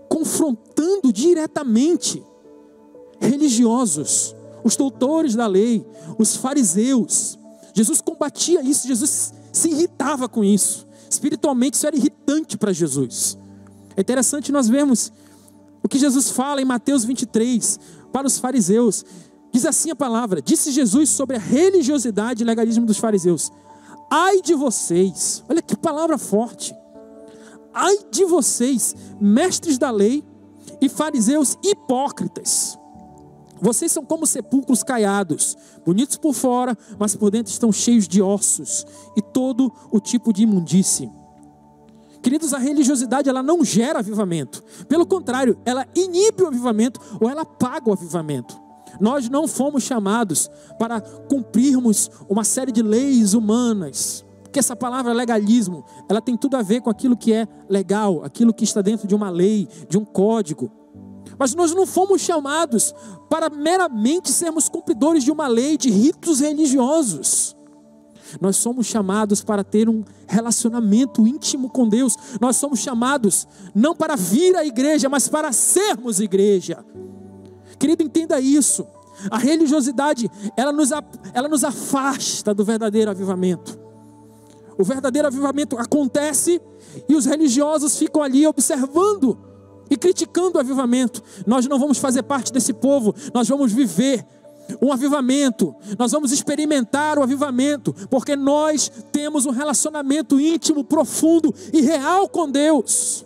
confrontando diretamente religiosos, os doutores da lei, os fariseus. Jesus combatia isso, Jesus se irritava com isso. Espiritualmente isso era irritante para Jesus. É interessante nós vermos o que Jesus fala em Mateus 23 para os fariseus. Diz assim a palavra: disse Jesus sobre a religiosidade e legalismo dos fariseus: ai de vocês, olha que palavra forte, ai de vocês, mestres da lei e fariseus hipócritas, vocês são como sepulcros caiados, bonitos por fora, mas por dentro estão cheios de ossos e todo o tipo de imundície. Queridos, a religiosidade ela não gera avivamento, pelo contrário, ela inibe o avivamento ou ela apaga o avivamento. Nós não fomos chamados para cumprirmos uma série de leis humanas, porque essa palavra legalismo, ela tem tudo a ver com aquilo que é legal, aquilo que está dentro de uma lei, de um código. Mas nós não fomos chamados para meramente sermos cumpridores de uma lei, de ritos religiosos. Nós somos chamados para ter um relacionamento íntimo com Deus. Nós somos chamados não para vir à igreja, mas para sermos igreja. Querido, entenda isso. A religiosidade, ela nos afasta do verdadeiro avivamento. O verdadeiro avivamento acontece e os religiosos ficam ali observando e criticando o avivamento. Nós não vamos fazer parte desse povo, nós vamos viver um avivamento, nós vamos experimentar o avivamento, porque nós temos um relacionamento íntimo, profundo e real com Deus.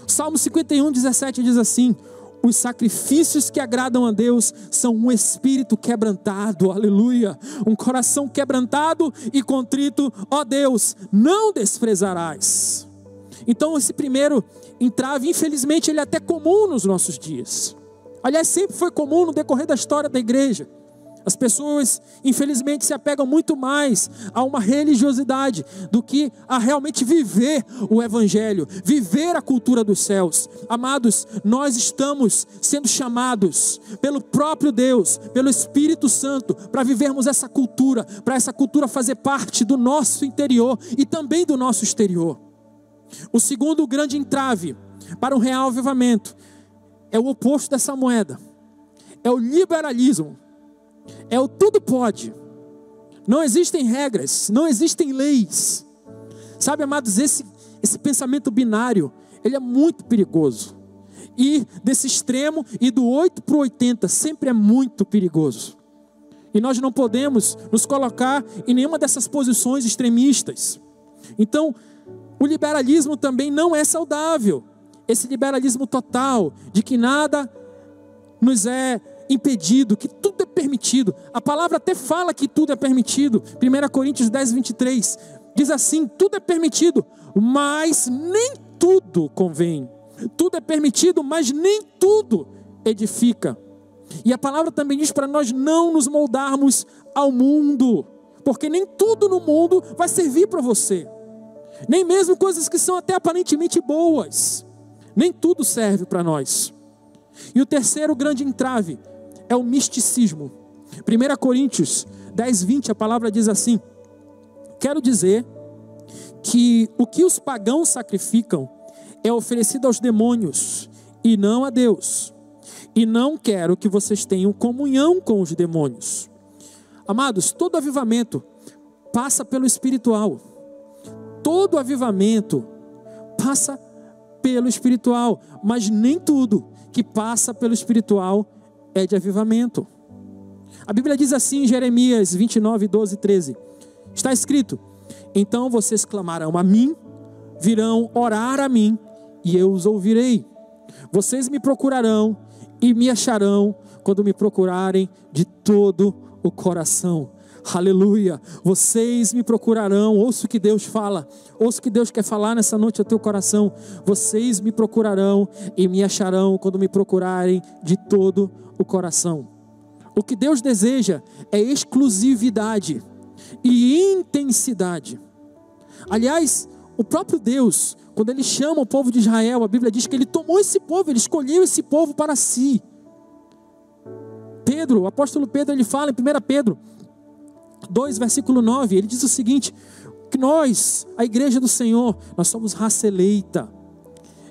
Salmo 51, 17 diz assim: os sacrifícios que agradam a Deus são um espírito quebrantado, aleluia, um coração quebrantado e contrito, ó Deus, não desprezarás. Então esse primeiro entrave, infelizmente, ele é até comum nos nossos dias. Aliás, sempre foi comum no decorrer da história da igreja. As pessoas, infelizmente, se apegam muito mais a uma religiosidade do que a realmente viver o evangelho, viver a cultura dos céus. Amados, nós estamos sendo chamados pelo próprio Deus, pelo Espírito Santo, para vivermos essa cultura, para essa cultura fazer parte do nosso interior e também do nosso exterior. O segundo grande entrave para um real avivamento é o oposto dessa moeda, é o liberalismo. É o tudo pode. Não existem regras, não existem leis. Sabe, amados, esse pensamento binário, ele é muito perigoso. E desse extremo e do 8 para o 80 sempre é muito perigoso. E nós não podemos nos colocar em nenhuma dessas posições extremistas. Então, o liberalismo também não é saudável. Esse liberalismo total, de que nada nos é impedido, que tudo é permitido. A palavra até fala que tudo é permitido. 1 Coríntios 10, 23 diz assim: tudo é permitido, mas nem tudo convém. Tudo é permitido, mas nem tudo edifica. E a palavra também diz para nós não nos moldarmos ao mundo, porque nem tudo no mundo vai servir para você. Nem mesmo coisas que são até aparentemente boas. Nem tudo serve para nós. E o terceiro grande entrave é o misticismo. 1 Coríntios 10, 20, a palavra diz assim: quero dizer que o que os pagãos sacrificam é oferecido aos demônios e não a Deus. E não quero que vocês tenham comunhão com os demônios. Amados, todo avivamento passa pelo espiritual. Todo avivamento passa pelo espiritual, mas nem tudo que passa pelo espiritual é de avivamento. A Bíblia diz assim em Jeremias 29, 12 e 13. Está escrito: Então vocês clamarão a mim, virão orar a mim, e eu os ouvirei. Vocês me procurarão e me acharão quando me procurarem de todo o coração. Aleluia. Vocês me procurarão. Ouça o que Deus fala. Ouça o que Deus quer falar nessa noite ao teu coração. Vocês me procurarão e me acharão quando me procurarem de todo o coração. O que Deus deseja é exclusividade e intensidade. Aliás, o próprio Deus, quando Ele chama o povo de Israel, a Bíblia diz que Ele tomou esse povo, Ele escolheu esse povo para si. Pedro, o apóstolo Pedro, ele fala em 1 Pedro 2, versículo 9, ele diz o seguinte, que nós, a igreja do Senhor, nós somos raça eleita,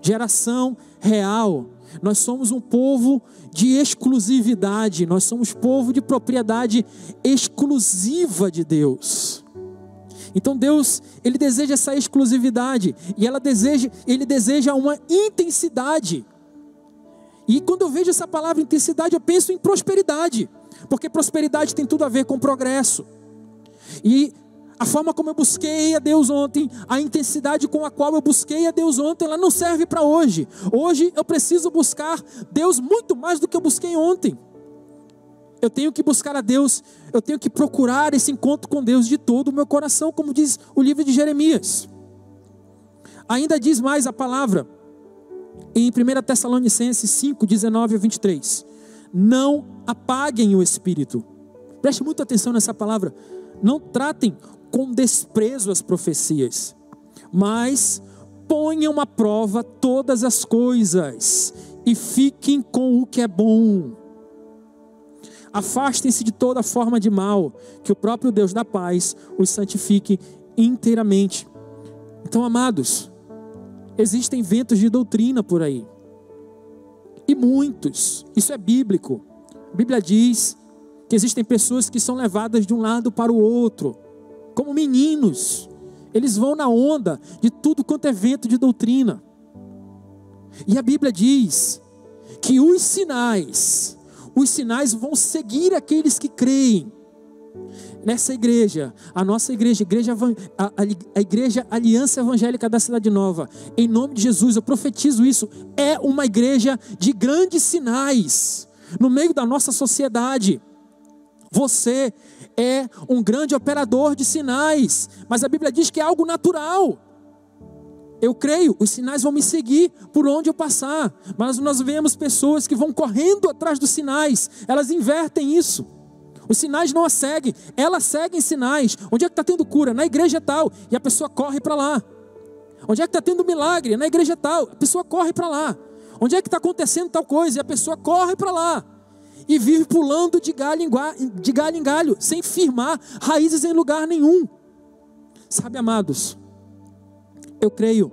geração real, nós somos um povo de exclusividade, nós somos povo de propriedade exclusiva de Deus. Então Deus, Ele deseja essa exclusividade, e Ele deseja uma intensidade. E quando eu vejo essa palavra intensidade, eu penso em prosperidade, porque prosperidade tem tudo a ver com progresso. E a forma como eu busquei a Deus ontem, a intensidade com a qual eu busquei a Deus ontem, ela não serve para hoje. Hoje eu preciso buscar Deus muito mais do que eu busquei ontem. Eu tenho que buscar a Deus, eu tenho que procurar esse encontro com Deus de todo o meu coração, como diz o livro de Jeremias. Ainda diz mais a palavra, em 1 Tessalonicenses 5, 19 a 23. Não apaguem o Espírito. Preste muita atenção nessa palavra. Não tratem com desprezo as profecias, mas ponham à prova todas as coisas e fiquem com o que é bom. Afastem-se de toda forma de mal, que o próprio Deus da paz os santifique inteiramente. Então, amados, existem ventos de doutrina por aí, e muitos, isso é bíblico. A Bíblia diz que existem pessoas que são levadas de um lado para o outro, como meninos, eles vão na onda de tudo quanto é vento de doutrina. E a Bíblia diz que os sinais vão seguir aqueles que creem. Nessa igreja, a nossa igreja, a igreja Aliança Evangélica da Cidade Nova, em nome de Jesus, eu profetizo isso, é uma igreja de grandes sinais no meio da nossa sociedade. Você é um grande operador de sinais, mas a Bíblia diz que é algo natural. Eu creio, os sinais vão me seguir por onde eu passar, mas nós vemos pessoas que vão correndo atrás dos sinais, elas invertem isso. Os sinais não a seguem, elas seguem sinais. Onde é que está tendo cura? Na igreja tal, e a pessoa corre para lá. Onde é que está tendo milagre? Na igreja tal, a pessoa corre para lá. Onde é que está acontecendo tal coisa? E a pessoa corre para lá. E vive pulando de galho em galho, sem firmar raízes em lugar nenhum. Sabe, amados, eu creio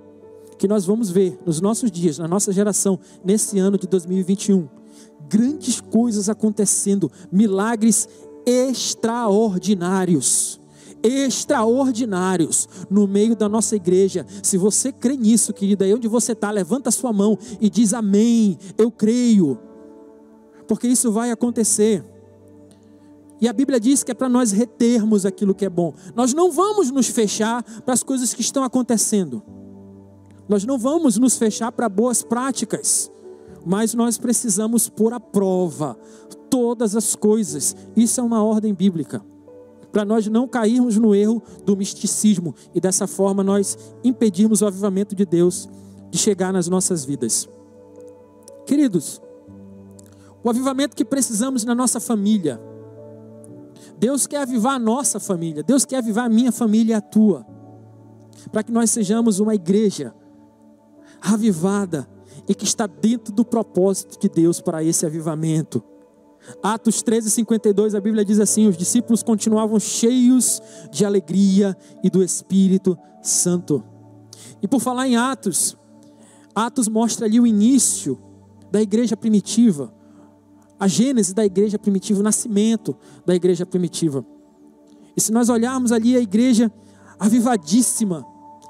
que nós vamos ver nos nossos dias, na nossa geração, nesse ano de 2021, grandes coisas acontecendo, milagres extraordinários no meio da nossa igreja. Se você crê nisso, querida, aí onde você está, levanta a sua mão e diz amém, eu creio, porque isso vai acontecer. E a Bíblia diz que é para nós retermos aquilo que é bom. Nós não vamos nos fechar para as coisas que estão acontecendo, nós não vamos nos fechar para boas práticas, mas nós precisamos pôr à prova todas as coisas. Isso é uma ordem bíblica, para nós não cairmos no erro do misticismo e dessa forma nós impedirmos o avivamento de Deus de chegar nas nossas vidas. Queridos, o avivamento que precisamos na nossa família, Deus quer avivar a nossa família, Deus quer avivar a minha família e a tua, para que nós sejamos uma igreja avivada e que está dentro do propósito de Deus para esse avivamento. Atos 13:52, a Bíblia diz assim: os discípulos continuavam cheios de alegria e do Espírito Santo. E por falar em Atos mostra ali o início da igreja primitiva, a gênese da igreja primitiva, o nascimento da igreja primitiva. E se nós olharmos ali a igreja avivadíssima,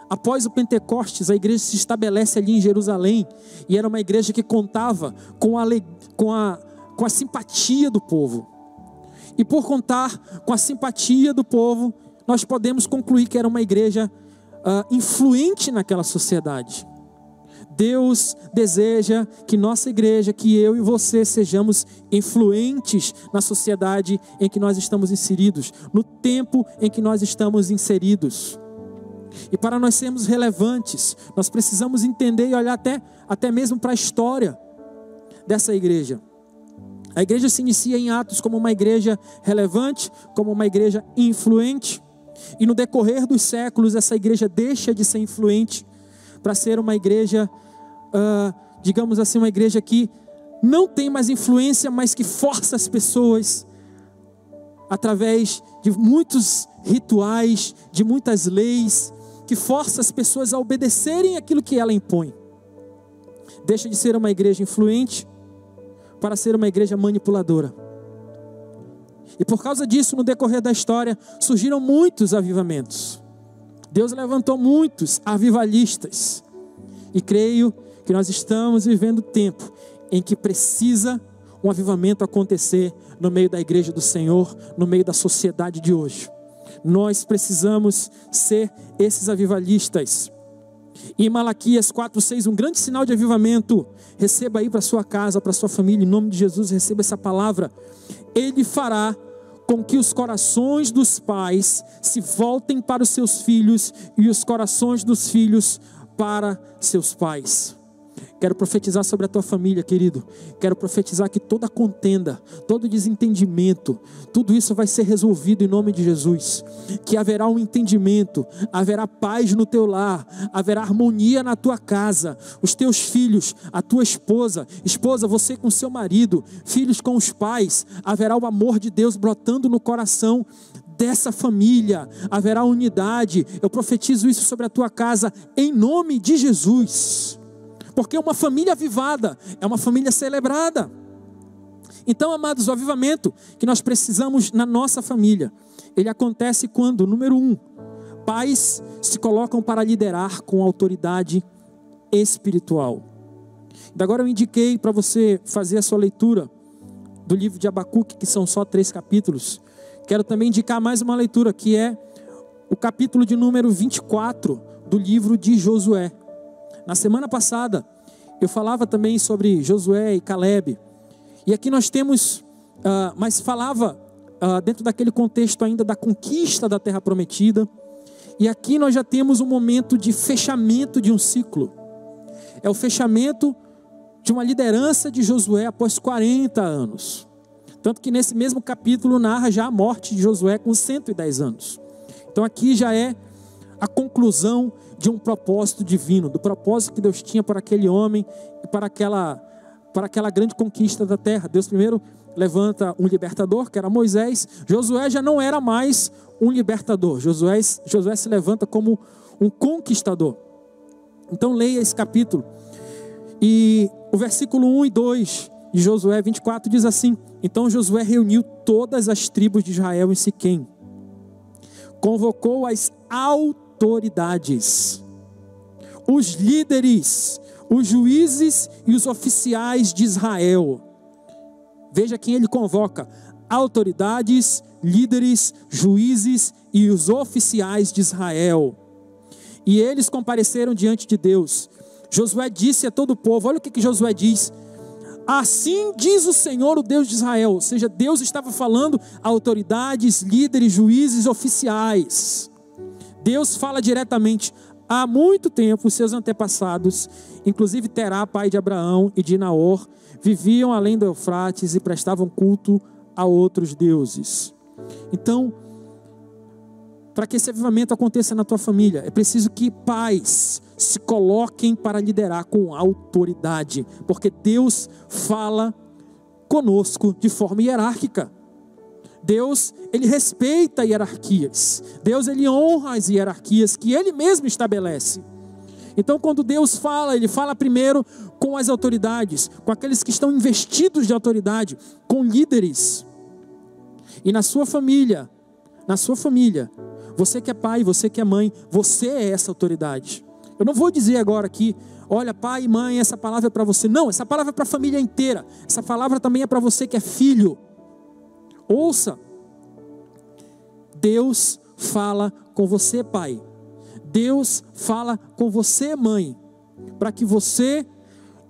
após o Pentecostes, a igreja se estabelece ali em Jerusalém, e era uma igreja que contava com a simpatia do povo. E por contar com a simpatia do povo, nós podemos concluir que era uma igreja influente naquela sociedade. Deus deseja que nossa igreja, que eu e você sejamos influentes na sociedade em que nós estamos inseridos, no tempo em que nós estamos inseridos. E para nós sermos relevantes, nós precisamos entender e olhar até mesmo para a história dessa igreja. A igreja se inicia em Atos como uma igreja relevante, como uma igreja influente. E no decorrer dos séculos, essa igreja deixa de ser influente para ser uma igreja, digamos assim, uma igreja que não tem mais influência, mas que força as pessoas através de muitos rituais, de muitas leis, que força as pessoas a obedecerem aquilo que ela impõe. Deixa de ser uma igreja influente para ser uma igreja manipuladora. E por causa disso, no decorrer da história, surgiram muitos avivamentos. Deus levantou muitos avivalistas. E creio que nós estamos vivendo tempo em que precisa um avivamento acontecer no meio da igreja do Senhor, no meio da sociedade de hoje. Nós precisamos ser esses avivalistas. Em Malaquias 4:6, um grande sinal de avivamento. Receba aí para sua casa, para sua família, em nome de Jesus, receba essa palavra. Ele fará com que os corações dos pais se voltem para os seus filhos e os corações dos filhos para seus pais. Quero profetizar sobre a tua família, querido. Quero profetizar que toda contenda, todo desentendimento, tudo isso vai ser resolvido em nome de Jesus. Que haverá um entendimento, haverá paz no teu lar, haverá harmonia na tua casa. Os teus filhos, a tua esposa, você com seu marido, filhos com os pais, haverá o amor de Deus brotando no coração dessa família, haverá unidade. Eu profetizo isso sobre a tua casa em nome de Jesus. Porque uma família avivada é uma família celebrada. Então, amados, o avivamento que nós precisamos na nossa família, ele acontece quando, número 1, pais se colocam para liderar com autoridade espiritual. E agora eu indiquei para você fazer a sua leitura do livro de Abacuque, que são só 3 capítulos. Quero também indicar mais uma leitura, que é o capítulo de número 24 do livro de Josué. Na semana passada, eu falava também sobre Josué e Calebe. E aqui nós temos, mas falava dentro daquele contexto ainda da conquista da terra prometida. E aqui nós já temos um momento de fechamento de um ciclo. É o fechamento de uma liderança de Josué após 40 anos. Tanto que nesse mesmo capítulo narra já a morte de Josué com 110 anos. Então aqui já é a conclusão de um propósito divino, do propósito que Deus tinha para aquele homem e para aquela grande conquista da terra. Deus primeiro levanta um libertador, que era Moisés. Josué já não era mais um libertador. Josué se levanta como um conquistador. Então leia esse capítulo. E o versículo 1 e 2 de Josué 24 diz assim: Então Josué reuniu todas as tribos de Israel em Siquém, convocou as autoridades, os líderes, os juízes e os oficiais de Israel. Veja quem ele convoca: autoridades, líderes, juízes e os oficiais de Israel. E eles compareceram diante de Deus. Josué disse a todo o povo, olha o que Josué diz: assim diz o Senhor, o Deus de Israel. Ou seja, Deus estava falando a autoridades, líderes, juízes, oficiais. Deus fala diretamente: há muito tempo os seus antepassados, inclusive Terá, pai de Abraão e de Naor, viviam além do Eufrates e prestavam culto a outros deuses. Então, para que esse avivamento aconteça na tua família, é preciso que pais se coloquem para liderar com autoridade, porque Deus fala conosco de forma hierárquica. Deus, ele respeita hierarquias. Deus, ele honra as hierarquias que ele mesmo estabelece. Então, quando Deus fala, ele fala primeiro com as autoridades, com aqueles que estão investidos de autoridade, com líderes. E na sua família, você que é pai, você que é mãe, você é essa autoridade. Eu não vou dizer agora aqui, olha, pai e mãe, essa palavra é para você. Não, essa palavra é para a família inteira. Essa palavra também é para você que é filho. Ouça, Deus fala com você, pai. Deus fala com você, mãe, para que você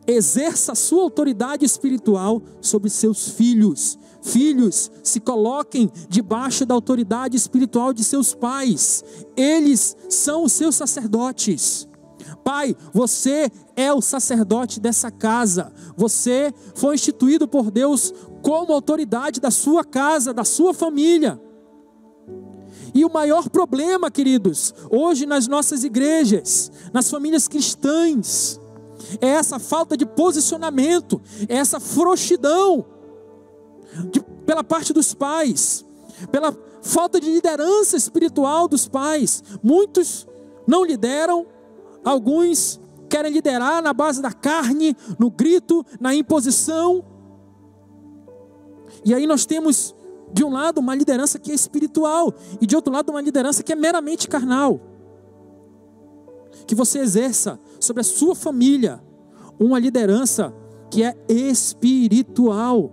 exerça a sua autoridade espiritual sobre seus filhos. Filhos, se coloquem debaixo da autoridade espiritual de seus pais. Eles são os seus sacerdotes. Pai, você é o sacerdote dessa casa. Você foi instituído por Deus como autoridade da sua casa, da sua família. E o maior problema, queridos, hoje nas nossas igrejas, nas famílias cristãs, é essa falta de posicionamento, é essa frouxidão pela parte dos pais, pela falta de liderança espiritual dos pais. Muitos não lideram, alguns querem liderar na base da carne, no grito, na imposição. E aí nós temos, de um lado, uma liderança que é espiritual, e de outro lado, uma liderança que é meramente carnal. Que você exerça sobre a sua família uma liderança que é espiritual.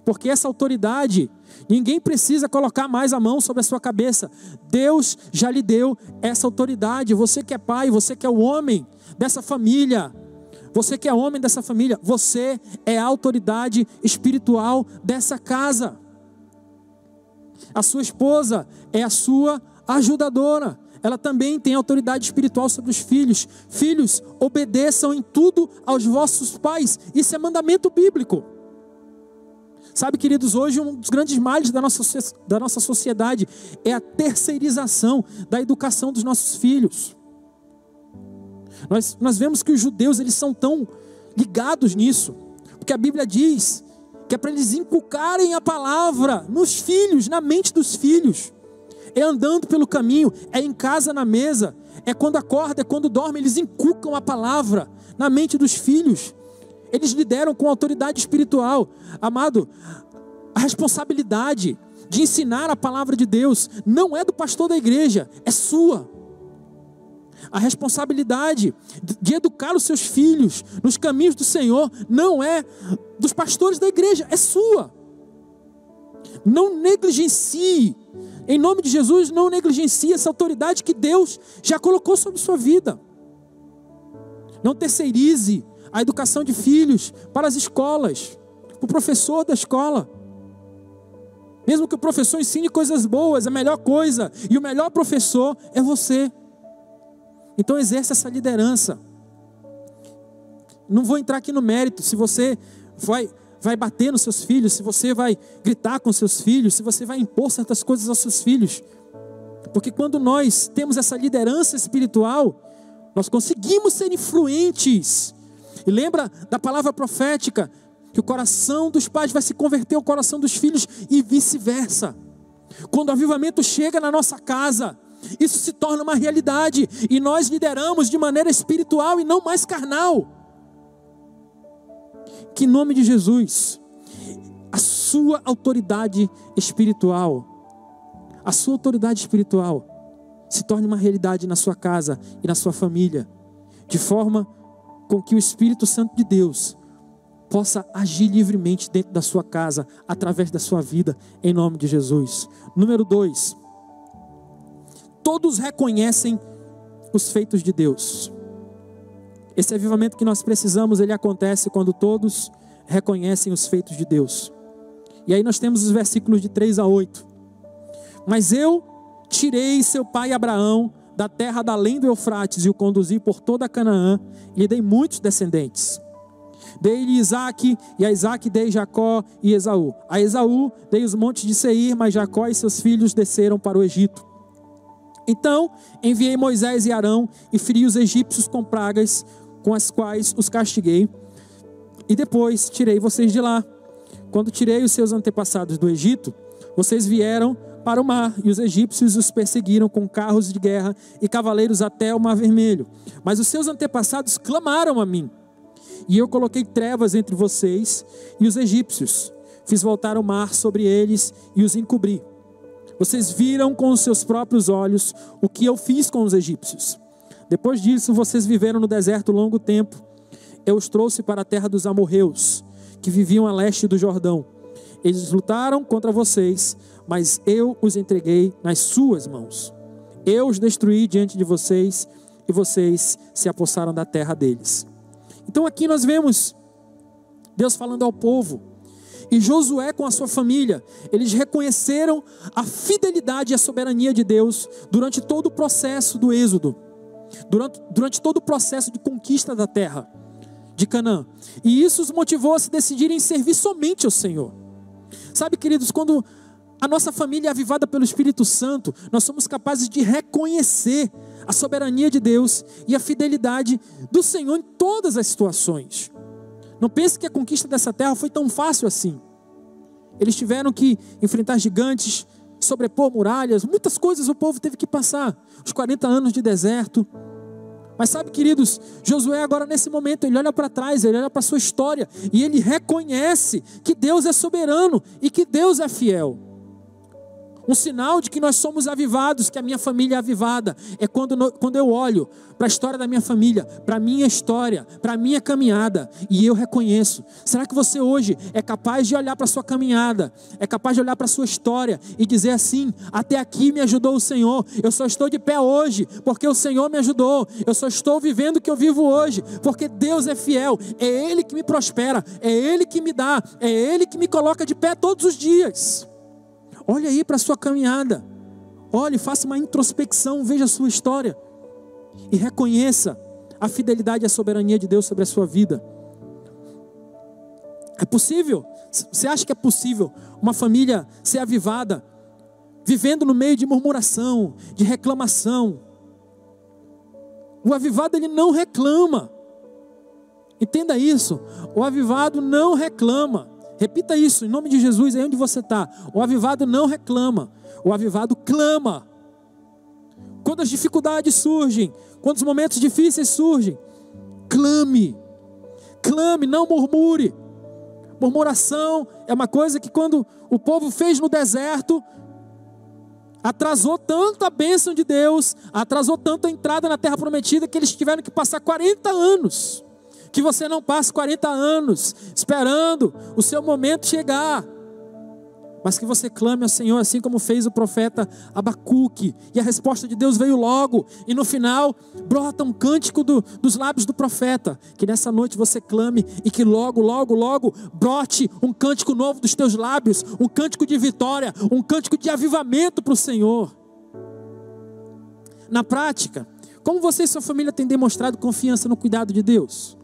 Porque essa autoridade, ninguém precisa colocar mais a mão sobre a sua cabeça. Deus já lhe deu essa autoridade. Você que é pai, você que é o homem dessa família, você que é homem dessa família, você é a autoridade espiritual dessa casa. A sua esposa é a sua ajudadora. Ela também tem autoridade espiritual sobre os filhos. Filhos, obedeçam em tudo aos vossos pais. Isso é mandamento bíblico. Sabe, queridos, hoje um dos grandes males da nossa sociedade é a terceirização da educação dos nossos filhos. Nós vemos que os judeus, eles são tão ligados nisso, porque a Bíblia diz que é para eles inculcarem a palavra nos filhos, na mente dos filhos. É andando pelo caminho, é em casa, na mesa, é quando acorda, é quando dorme. Eles inculcam a palavra na mente dos filhos. Eles lideram com autoridade espiritual. Amado, a responsabilidade de ensinar a palavra de Deus não é do pastor da igreja, é sua. A responsabilidade de educar os seus filhos nos caminhos do Senhor não é dos pastores da igreja, é sua. Não negligencie, em nome de Jesus, não negligencie essa autoridade que Deus já colocou sobre sua vida. Não terceirize a educação de filhos para as escolas, o professor da escola. Mesmo que o professor ensine coisas boas, a melhor coisa, e o melhor professor é você. Então exerça essa liderança. Não vou entrar aqui no mérito, se você vai bater nos seus filhos, se você vai gritar com seus filhos, se você vai impor certas coisas aos seus filhos. Porque quando nós temos essa liderança espiritual, nós conseguimos ser influentes. E lembra da palavra profética, que o coração dos pais vai se converter ao coração dos filhos e vice-versa. Quando o avivamento chega na nossa casa, isso se torna uma realidade e nós lideramos de maneira espiritual e não mais carnal. Que em nome de Jesus, a sua autoridade espiritual, se torne uma realidade na sua casa e na sua família, de forma com que o Espírito Santo de Deus possa agir livremente dentro da sua casa, através da sua vida, em nome de Jesus. Número 2, todos reconhecem os feitos de Deus. Esse avivamento que nós precisamos, ele acontece quando todos reconhecem os feitos de Deus. E aí nós temos os versículos de 3 a 8. Mas eu tirei seu pai Abraão da terra da além do Eufrates e o conduzi por toda Canaã e lhe dei muitos descendentes. Dei-lhe Isaque, e a Isaque dei Jacó e Esaú. A Esaú dei os montes de Seir, mas Jacó e seus filhos desceram para o Egito. Então enviei Moisés e Arão e feri os egípcios com pragas, com as quais os castiguei. E depois tirei vocês de lá. Quando tirei os seus antepassados do Egito, vocês vieram para o mar, e os egípcios os perseguiram com carros de guerra e cavaleiros até o Mar Vermelho. Mas os seus antepassados clamaram a mim, e eu coloquei trevas entre vocês e os egípcios. Fiz voltar o mar sobre eles e os encobri. Vocês viram com os seus próprios olhos o que eu fiz com os egípcios. Depois disso, vocês viveram no deserto longo tempo. Eu os trouxe para a terra dos amorreus, que viviam a leste do Jordão. Eles lutaram contra vocês, mas eu os entreguei nas suas mãos. Eu os destruí diante de vocês, e vocês se apossaram da terra deles. Então aqui nós vemos Deus falando ao povo, e Josué com a sua família, eles reconheceram a fidelidade e a soberania de Deus durante todo o processo do êxodo, durante todo o processo de conquista da terra de Canaã. E isso os motivou a se decidirem servir somente ao Senhor. Sabe, queridos, quando a nossa família é avivada pelo Espírito Santo, nós somos capazes de reconhecer a soberania de Deus e a fidelidade do Senhor em todas as situações. Não pense que a conquista dessa terra foi tão fácil assim. Eles tiveram que enfrentar gigantes, sobrepor muralhas, muitas coisas o povo teve que passar. Os 40 anos de deserto. Mas sabe, queridos, Josué agora nesse momento, ele olha para trás, ele olha para a sua história, e ele reconhece que Deus é soberano e que Deus é fiel. Um sinal de que nós somos avivados, que a minha família é avivada, é quando eu olho para a história da minha família, para a minha história, para a minha caminhada, e eu reconheço. Será que você hoje é capaz de olhar para a sua caminhada, é capaz de olhar para a sua história e dizer assim: até aqui me ajudou o Senhor, eu só estou de pé hoje porque o Senhor me ajudou, eu só estou vivendo o que eu vivo hoje porque Deus é fiel, é Ele que me prospera, é Ele que me dá, é Ele que me coloca de pé todos os dias. Olha aí para a sua caminhada, olhe, faça uma introspecção, veja a sua história e reconheça a fidelidade e a soberania de Deus sobre a sua vida. É possível? Você acha que é possível uma família ser avivada vivendo no meio de murmuração, de reclamação? O avivado, ele não reclama. Entenda isso, o avivado não reclama. Repita isso, em nome de Jesus, aí onde você está. O avivado não reclama, o avivado clama. Quando as dificuldades surgem, quando os momentos difíceis surgem, clame, não murmure. Murmuração é uma coisa que quando o povo fez no deserto, atrasou tanto a bênção de Deus, atrasou tanto a entrada na terra prometida, que eles tiveram que passar 40 anos. Que você não passe 40 anos esperando o seu momento chegar, mas que você clame ao Senhor, assim como fez o profeta Abacuque, e a resposta de Deus veio logo, e no final brota um cântico dos lábios do profeta, que nessa noite você clame, e que logo brote um cântico novo dos teus lábios, um cântico de vitória, um cântico de avivamento para o Senhor. Na prática, como você e sua família têm demonstrado confiança no cuidado de Deus?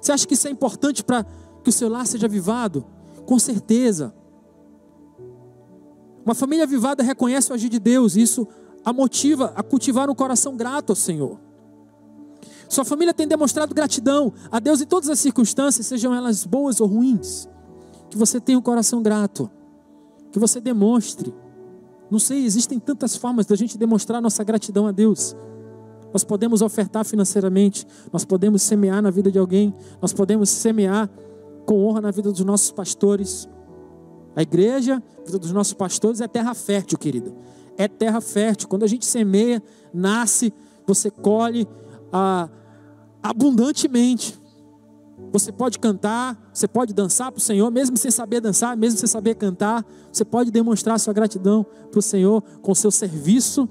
Você acha que isso é importante para que o seu lar seja avivado? Com certeza. Uma família avivada reconhece o agir de Deus, e isso a motiva a cultivar um coração grato ao Senhor. Sua família tem demonstrado gratidão a Deus em todas as circunstâncias, sejam elas boas ou ruins. Que você tenha um coração grato, que você demonstre. Não sei, existem tantas formas da gente demonstrar nossa gratidão a Deus. Nós podemos ofertar financeiramente, nós podemos semear na vida de alguém, nós podemos semear com honra na vida dos nossos pastores. A igreja, a vida dos nossos pastores é terra fértil, querido. É terra fértil. Quando a gente semeia, nasce, você colhe abundantemente. Você pode cantar, você pode dançar para o Senhor, mesmo sem saber dançar, mesmo sem saber cantar. Você pode demonstrar sua gratidão para o Senhor com o seu serviço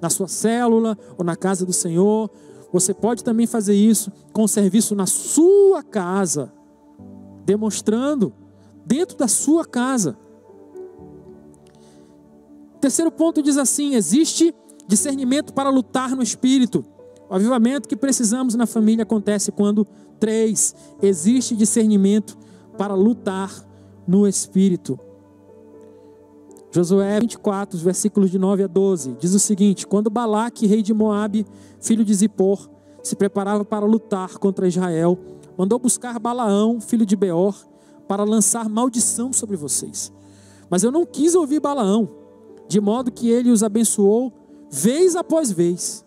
na sua célula ou na casa do Senhor. Você pode também fazer isso com o serviço na sua casa, demonstrando dentro da sua casa. Terceiro ponto diz assim: existe discernimento para lutar no Espírito. O avivamento que precisamos na família acontece quando 3. Existe discernimento para lutar no Espírito. Josué 24, versículos de 9 a 12, diz o seguinte: quando Balaque, rei de Moabe, filho de Zippor, se preparava para lutar contra Israel, mandou buscar Balaão, filho de Beor, para lançar maldição sobre vocês. Mas eu não quis ouvir Balaão, de modo que ele os abençoou vez após vez,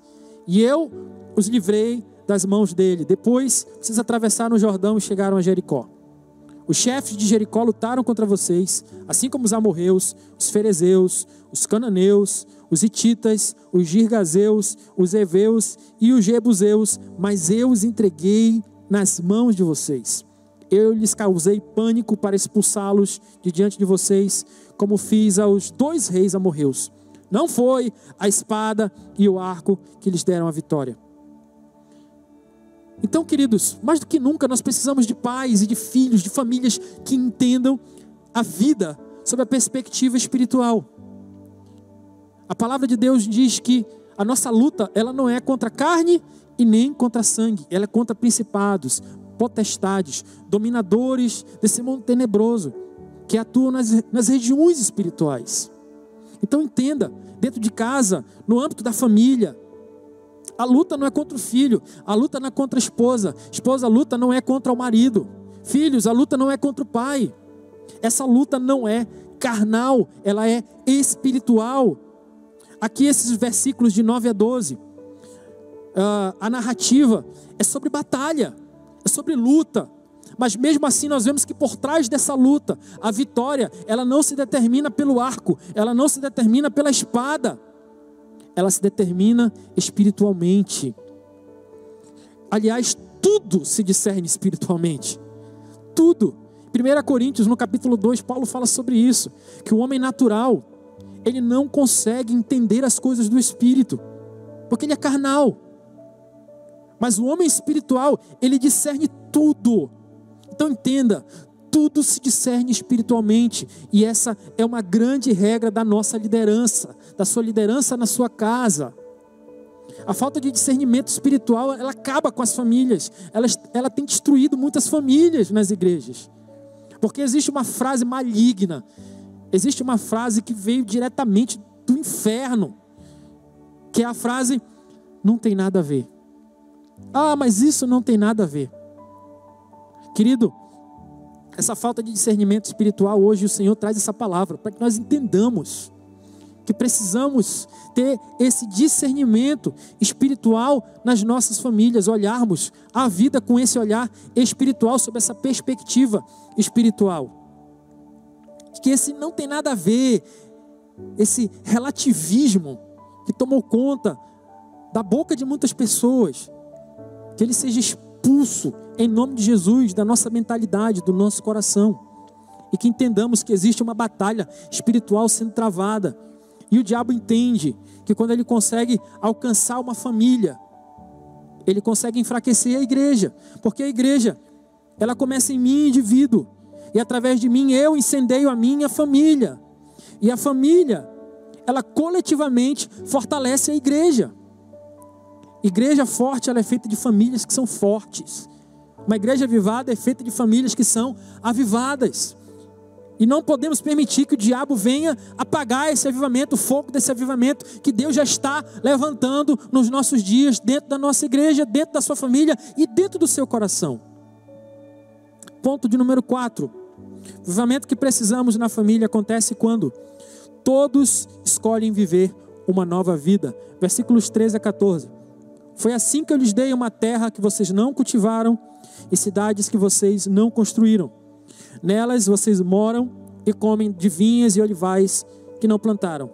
e eu os livrei das mãos dele. Depois vocês atravessaram o Jordão e chegaram a Jericó. Os chefes de Jericó lutaram contra vocês, assim como os amorreus, os ferezeus, os cananeus, os hititas, os girgazeus, os heveus e os jebuseus, mas eu os entreguei nas mãos de vocês. eu lhes causei pânico para expulsá-los de diante de vocês, como fiz aos 2 reis amorreus. Não foi a espada e o arco que lhes deram a vitória. Então, queridos, mais do que nunca nós precisamos de pais e de filhos, de famílias que entendam a vida sob a perspectiva espiritual. A palavra de Deus diz que a nossa luta, ela não é contra carne e nem contra sangue. Ela é contra principados, potestades, dominadores desse mundo tenebroso, que atuam nas regiões espirituais. Então entenda, dentro de casa, no âmbito da família, a luta não é contra o filho, a luta não é contra a esposa, a luta não é contra o marido, filhos, a luta não é contra o pai. Essa luta não é carnal, ela é espiritual. Aqui esses versículos de 9 a 12, a narrativa é sobre batalha, é sobre luta. Mas mesmo assim nós vemos que por trás dessa luta, a vitória, ela não se determina pelo arco, ela não se determina pela espada, ela se determina espiritualmente. Aliás, tudo se discerne espiritualmente, tudo. 1 Coríntios, no capítulo 2, Paulo fala sobre isso, que o homem natural, ele não consegue entender as coisas do Espírito, porque ele é carnal. Mas o homem espiritual, ele discerne tudo. Então entenda, tudo se discerne espiritualmente. E essa é uma grande regra da nossa liderança, da sua liderança na sua casa. A falta de discernimento espiritual, ela acaba com as famílias. Ela tem destruído muitas famílias nas igrejas. Porque existe uma frase maligna, existe uma frase que veio diretamente do inferno, que é a frase, não tem nada a ver. Ah, mas isso não tem nada a ver. Querido, essa falta de discernimento espiritual, hoje o Senhor traz essa palavra, para que nós entendamos que precisamos ter esse discernimento espiritual nas nossas famílias, olharmos a vida com esse olhar espiritual, sob essa perspectiva espiritual. Que esse não tem nada a ver, esse relativismo que tomou conta da boca de muitas pessoas, que ele seja expulso em nome de Jesus da nossa mentalidade, do nosso coração, e que entendamos que existe uma batalha espiritual sendo travada. E o diabo entende que quando ele consegue alcançar uma família, ele consegue enfraquecer a igreja, porque a igreja, ela começa em mim, indivíduo, e através de mim eu incendeio a minha família, e a família, ela coletivamente fortalece a igreja. Igreja forte, ela é feita de famílias que são fortes. Uma igreja avivada é feita de famílias que são avivadas. E não podemos permitir que o diabo venha apagar esse avivamento, o fogo desse avivamento que Deus já está levantando nos nossos dias, dentro da nossa igreja, dentro da sua família e dentro do seu coração. Ponto de número 4. O avivamento que precisamos na família acontece quando todos escolhem viver uma nova vida. Versículos 13 a 14. Foi assim que eu lhes dei uma terra que vocês não cultivaram e cidades que vocês não construíram. Nelas vocês moram e comem de vinhas e olivais que não plantaram.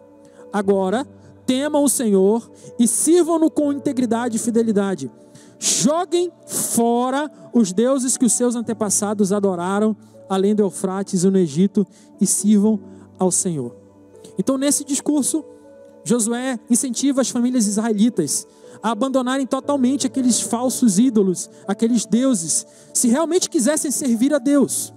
Agora, temam o Senhor e sirvam-no com integridade e fidelidade. Joguem fora os deuses que os seus antepassados adoraram, além do Eufrates e no Egito, e sirvam ao Senhor. Então, nesse discurso, Josué incentiva as famílias israelitas a abandonarem totalmente aqueles falsos ídolos, aqueles deuses, se realmente quisessem servir a Deus.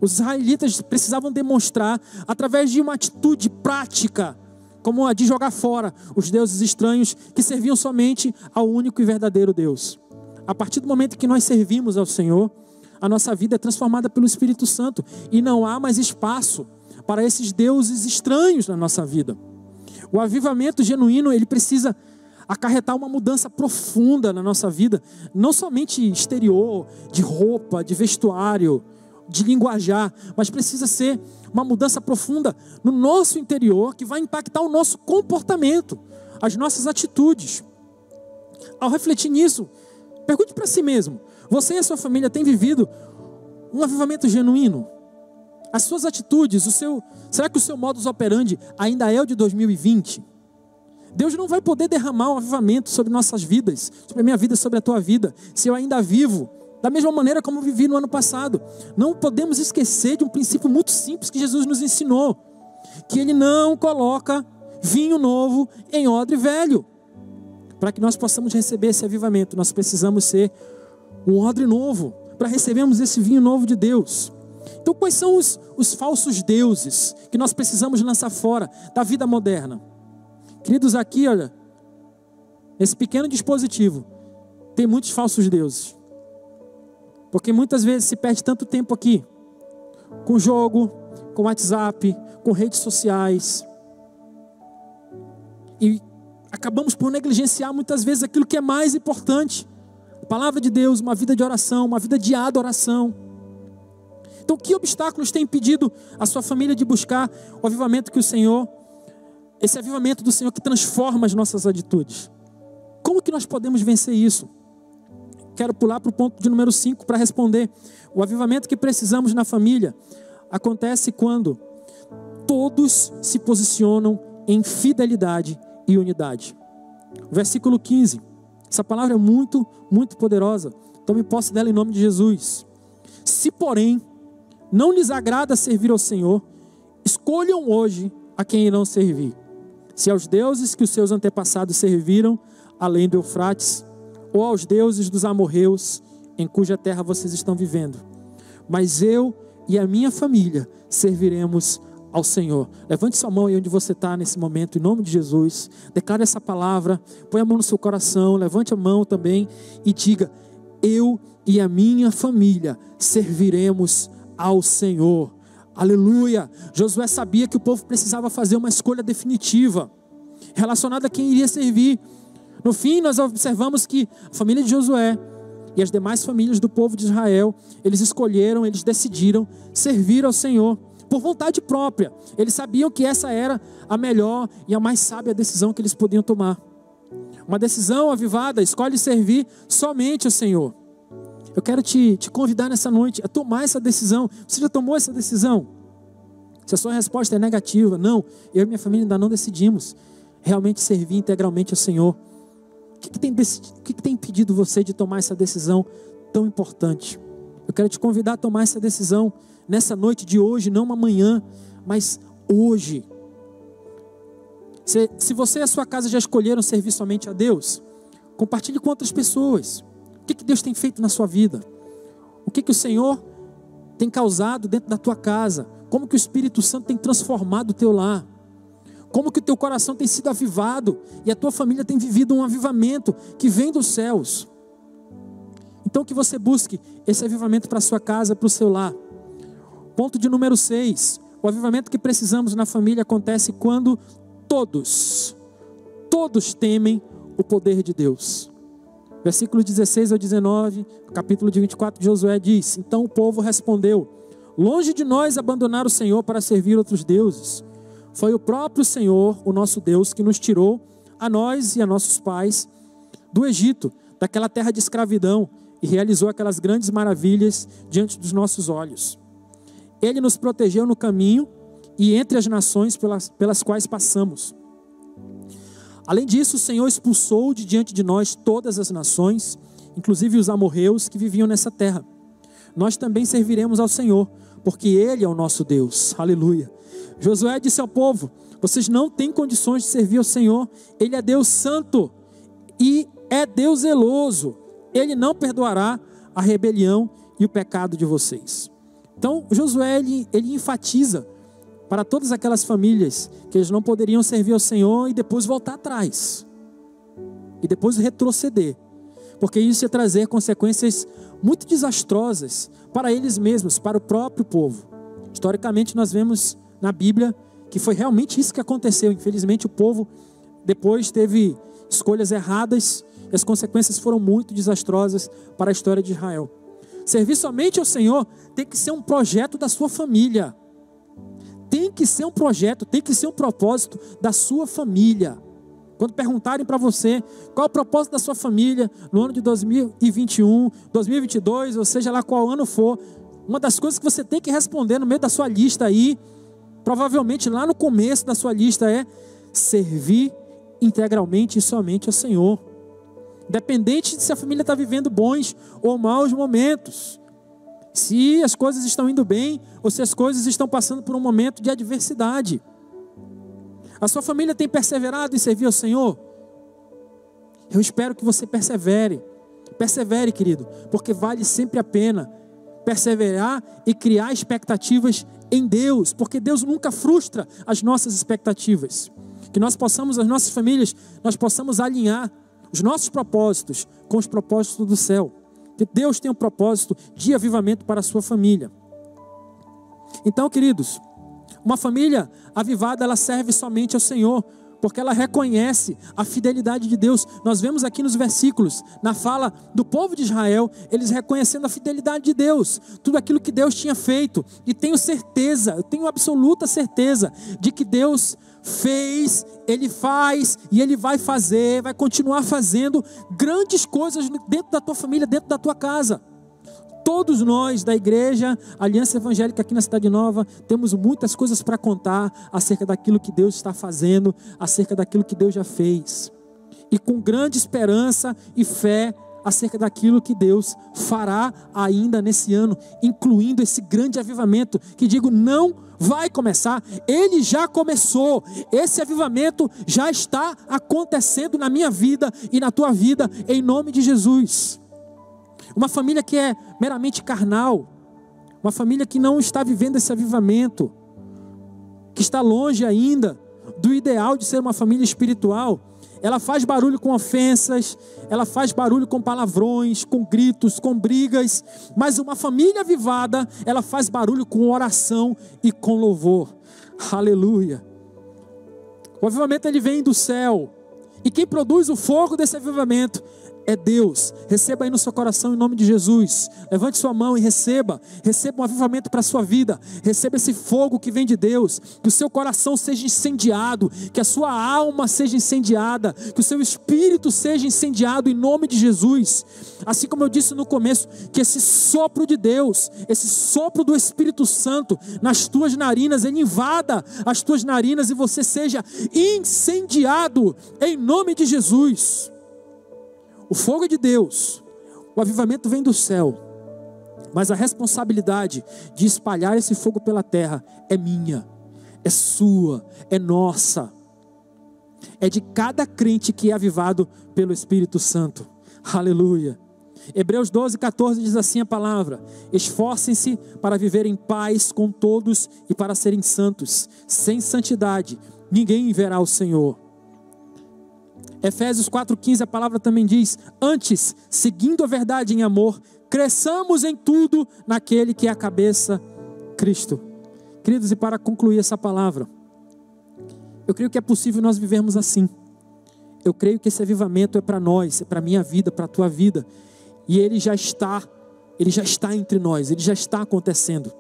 Os israelitas precisavam demonstrar, através de uma atitude prática, como a de jogar fora os deuses estranhos que serviam somente ao único e verdadeiro Deus. A partir do momento que nós servimos ao Senhor, a nossa vida é transformada pelo Espírito Santo e não há mais espaço para esses deuses estranhos na nossa vida. O avivamento genuíno, ele precisa acarretar uma mudança profunda na nossa vida, não somente exterior, de roupa, de vestuário, de linguajar, mas precisa ser uma mudança profunda no nosso interior, que vai impactar o nosso comportamento, as nossas atitudes. Ao refletir nisso, pergunte para si mesmo: você e a sua família têm vivido um avivamento genuíno? As suas atitudes, será que o seu modus operandi ainda é o de 2020? Deus não vai poder derramar um avivamento sobre nossas vidas, sobre a minha vida, sobre a tua vida, se eu ainda vivo Da mesma maneira como eu vivi no ano passado. Não podemos esquecer de um princípio muito simples que Jesus nos ensinou. Que Ele não coloca vinho novo em odre velho. Para que nós possamos receber esse avivamento, nós precisamos ser um odre novo. Para recebermos esse vinho novo de Deus. Então quais são os falsos deuses que nós precisamos lançar fora da vida moderna? Queridos, aqui, olha, esse pequeno dispositivo tem muitos falsos deuses. Porque muitas vezes se perde tanto tempo aqui, com jogo, com WhatsApp, com redes sociais. E acabamos por negligenciar muitas vezes aquilo que é mais importante. A palavra de Deus, uma vida de oração, uma vida de adoração. Então, que obstáculos tem impedido a sua família de buscar o avivamento que o Senhor, esse avivamento do Senhor que transforma as nossas atitudes? Como que nós podemos vencer isso? Quero pular para o ponto de número 5 para responder. O avivamento que precisamos na família acontece quando todos se posicionam em fidelidade e unidade. Versículo 15. Essa palavra é muito, muito poderosa. Tome posse dela em nome de Jesus. Se, porém, não lhes agrada servir ao Senhor, escolham hoje a quem irão servir. Se aos deuses que os seus antepassados serviram, além do Eufrates, ou aos deuses dos amorreus, em cuja terra vocês estão vivendo. Mas eu e a minha família serviremos ao Senhor. Levante sua mão aí onde você está nesse momento, em nome de Jesus. Declare essa palavra, põe a mão no seu coração, levante a mão também e diga: eu e a minha família serviremos ao Senhor. Aleluia. Josué sabia que o povo precisava fazer uma escolha definitiva relacionada a quem iria servir. No fim, nós observamos que a família de Josué e as demais famílias do povo de Israel, eles escolheram, eles decidiram servir ao Senhor por vontade própria. Eles sabiam que essa era a melhor e a mais sábia decisão que eles podiam tomar. Uma decisão avivada escolhe servir somente ao Senhor. Eu quero te convidar nessa noite a tomar essa decisão. Você já tomou essa decisão? Se a sua resposta é negativa, não, eu e minha família ainda não decidimos realmente servir integralmente ao Senhor. O que tem impedido você de tomar essa decisão tão importante? Eu quero te convidar a tomar essa decisão nessa noite de hoje, não amanhã, mas hoje. Se você e a sua casa já escolheram servir somente a Deus, compartilhe com outras pessoas. O que Deus tem feito na sua vida? O que o Senhor tem causado dentro da tua casa? Como que o Espírito Santo tem transformado o teu lar? Como que o teu coração tem sido avivado e a tua família tem vivido um avivamento que vem dos céus? Então que você busque esse avivamento para a sua casa, para o seu lar. Ponto de número 6. O avivamento que precisamos na família acontece quando todos temem o poder de Deus. Versículo 16 ao 19, capítulo de 24 de Josué diz: então o povo respondeu: longe de nós abandonar o Senhor para servir outros deuses. Foi o próprio Senhor, o nosso Deus, que nos tirou, a nós e a nossos pais, do Egito, daquela terra de escravidão, e realizou aquelas grandes maravilhas diante dos nossos olhos. Ele nos protegeu no caminho e entre as nações pelas quais passamos. Além disso, o Senhor expulsou de diante de nós todas as nações, inclusive os amorreus que viviam nessa terra. Nós também serviremos ao Senhor, porque Ele é o nosso Deus. Aleluia. Josué disse ao povo: vocês não têm condições de servir ao Senhor. Ele é Deus santo e é Deus zeloso. Ele não perdoará a rebelião e o pecado de vocês. Então Josué ele enfatiza para todas aquelas famílias que eles não poderiam servir ao Senhor e depois voltar atrás e depois retroceder, porque isso ia trazer consequências muito desastrosas para eles mesmos, para o próprio povo. Historicamente nós vemos na Bíblia que foi realmente isso que aconteceu. Infelizmente o povo depois teve escolhas erradas e as consequências foram muito desastrosas para a história de Israel. Servir somente ao Senhor tem que ser um projeto da sua família. Tem que ser um projeto, tem que ser um propósito da sua família. Quando perguntarem para você qual é o propósito da sua família no ano de 2021, 2022, ou seja lá qual ano for, uma das coisas que você tem que responder no meio da sua lista aí, provavelmente lá no começo da sua lista, é servir integralmente e somente ao Senhor. Independente de se a família está vivendo bons ou maus momentos. Se as coisas estão indo bem ou se as coisas estão passando por um momento de adversidade. A sua família tem perseverado em servir ao Senhor? Eu espero que você persevere. Persevere, querido, porque vale sempre a pena perseverar e criar expectativas em Deus, porque Deus nunca frustra as nossas expectativas. Que nós possamos, as nossas famílias, nós possamos alinhar os nossos propósitos com os propósitos do céu. Que Deus tem um propósito de avivamento para a sua família. Então, queridos, uma família avivada, ela serve somente ao Senhor, porque ela reconhece a fidelidade de Deus. Nós vemos aqui nos versículos, na fala do povo de Israel, eles reconhecendo a fidelidade de Deus, tudo aquilo que Deus tinha feito. E tenho certeza, eu tenho absoluta certeza de que Deus fez, Ele faz e Ele vai fazer, vai continuar fazendo grandes coisas dentro da tua família, dentro da tua casa. Todos nós da igreja Aliança Evangélica aqui na Cidade Nova temos muitas coisas para contar acerca daquilo que Deus está fazendo, acerca daquilo que Deus já fez. E com grande esperança e fé acerca daquilo que Deus fará ainda nesse ano, incluindo esse grande avivamento, que digo, não vai começar, ele já começou. Esse avivamento já está acontecendo na minha vida e na tua vida, em nome de Jesus. Uma família que é meramente carnal, uma família que não está vivendo esse avivamento, que está longe ainda do ideal de ser uma família espiritual, ela faz barulho com ofensas, ela faz barulho com palavrões, com gritos, com brigas, mas uma família avivada, ela faz barulho com oração e com louvor. Aleluia! O avivamento, ele vem do céu, e quem produz o fogo desse avivamento é Deus. Receba aí no seu coração em nome de Jesus. Levante sua mão e receba um avivamento para a sua vida. Receba esse fogo que vem de Deus. Que o seu coração seja incendiado, que a sua alma seja incendiada, que o seu espírito seja incendiado em nome de Jesus. Assim como eu disse no começo, que esse sopro de Deus, esse sopro do Espírito Santo nas tuas narinas, ele invada as tuas narinas e você seja incendiado em nome de Jesus. O fogo é de Deus, o avivamento vem do céu, mas a responsabilidade de espalhar esse fogo pela terra é minha, é sua, é nossa, é de cada crente que é avivado pelo Espírito Santo. Aleluia! Hebreus 12:14 diz assim a palavra: esforcem-se para viver em paz com todos e para serem santos. Sem santidade ninguém verá o Senhor. Efésios 4:15, a palavra também diz: antes, seguindo a verdade em amor, cresçamos em tudo naquele que é a cabeça, Cristo. Queridos, e para concluir essa palavra, eu creio que é possível nós vivermos assim. Eu creio que esse avivamento é para nós, é para a minha vida, para a tua vida, e ele já está entre nós, ele já está acontecendo.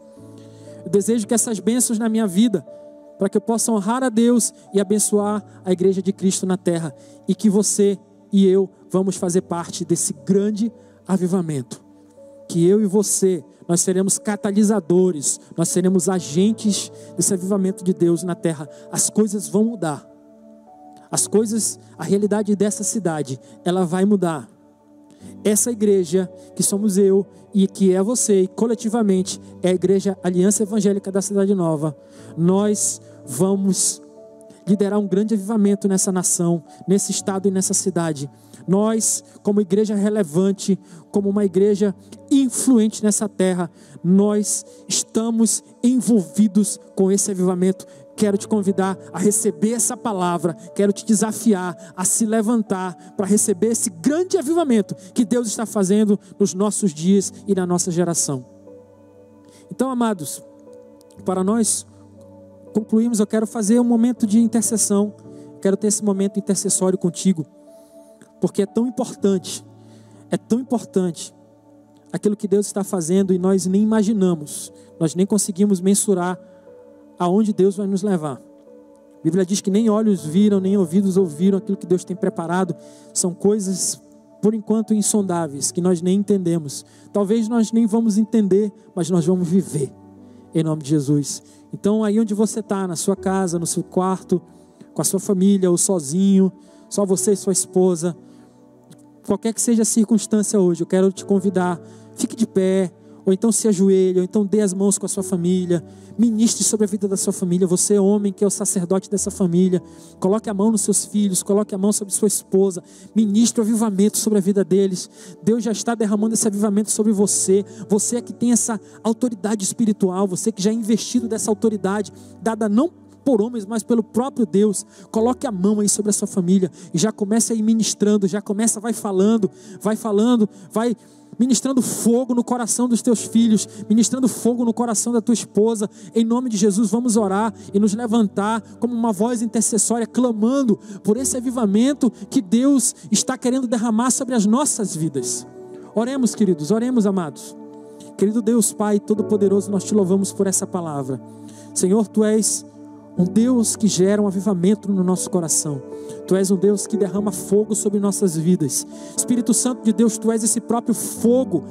Eu desejo que essas bênçãos na minha vida, para que eu possa honrar a Deus e abençoar a igreja de Cristo na terra, e que você e eu vamos fazer parte desse grande avivamento, que eu e você, nós seremos catalisadores, nós seremos agentes desse avivamento de Deus na terra. As coisas vão mudar, a realidade dessa cidade, ela vai mudar. Essa igreja, que somos eu e que é você, e coletivamente é a igreja Aliança Evangélica da Cidade Nova, nós vamos liderar um grande avivamento nessa nação, nesse estado e nessa cidade. Nós, como igreja relevante, como uma igreja influente nessa terra, nós estamos envolvidos com esse avivamento. Quero te convidar a receber essa palavra, quero te desafiar a se levantar para receber esse grande avivamento que Deus está fazendo nos nossos dias e na nossa geração. Então, amados, para nós concluirmos, eu quero fazer um momento de intercessão, quero ter esse momento intercessório contigo, porque é tão importante aquilo que Deus está fazendo e nós nem imaginamos, nós nem conseguimos mensurar aonde Deus vai nos levar. A Bíblia diz que nem olhos viram, nem ouvidos ouviram aquilo que Deus tem preparado. São coisas, por enquanto, insondáveis, que nós nem entendemos. Talvez nós nem vamos entender, mas nós vamos viver, em nome de Jesus. Então, aí onde você está, na sua casa, no seu quarto, com a sua família, ou sozinho, só você e sua esposa, qualquer que seja a circunstância hoje, eu quero te convidar, fique de pé, ou então se ajoelhe, ou então dê as mãos com a sua família, ministre sobre a vida da sua família. Você, homem, que é o sacerdote dessa família, coloque a mão nos seus filhos, coloque a mão sobre sua esposa, ministre o avivamento sobre a vida deles. Deus já está derramando esse avivamento sobre você. Você é que tem essa autoridade espiritual, você que já é investido dessa autoridade, dada não por homens, mas pelo próprio Deus. Coloque a mão aí sobre a sua família e já comece a ir ministrando, vai falando, vai ministrando fogo no coração dos teus filhos, ministrando fogo no coração da tua esposa. Em nome de Jesus, vamos orar e nos levantar como uma voz intercessória, clamando por esse avivamento que Deus está querendo derramar sobre as nossas vidas. Oremos, queridos, oremos, amados. Querido Deus, Pai Todo-Poderoso, nós te louvamos por essa palavra. Senhor, Tu és um Deus que gera um avivamento no nosso coração. Tu és um Deus que derrama fogo sobre nossas vidas. Espírito Santo de Deus, Tu és esse próprio fogo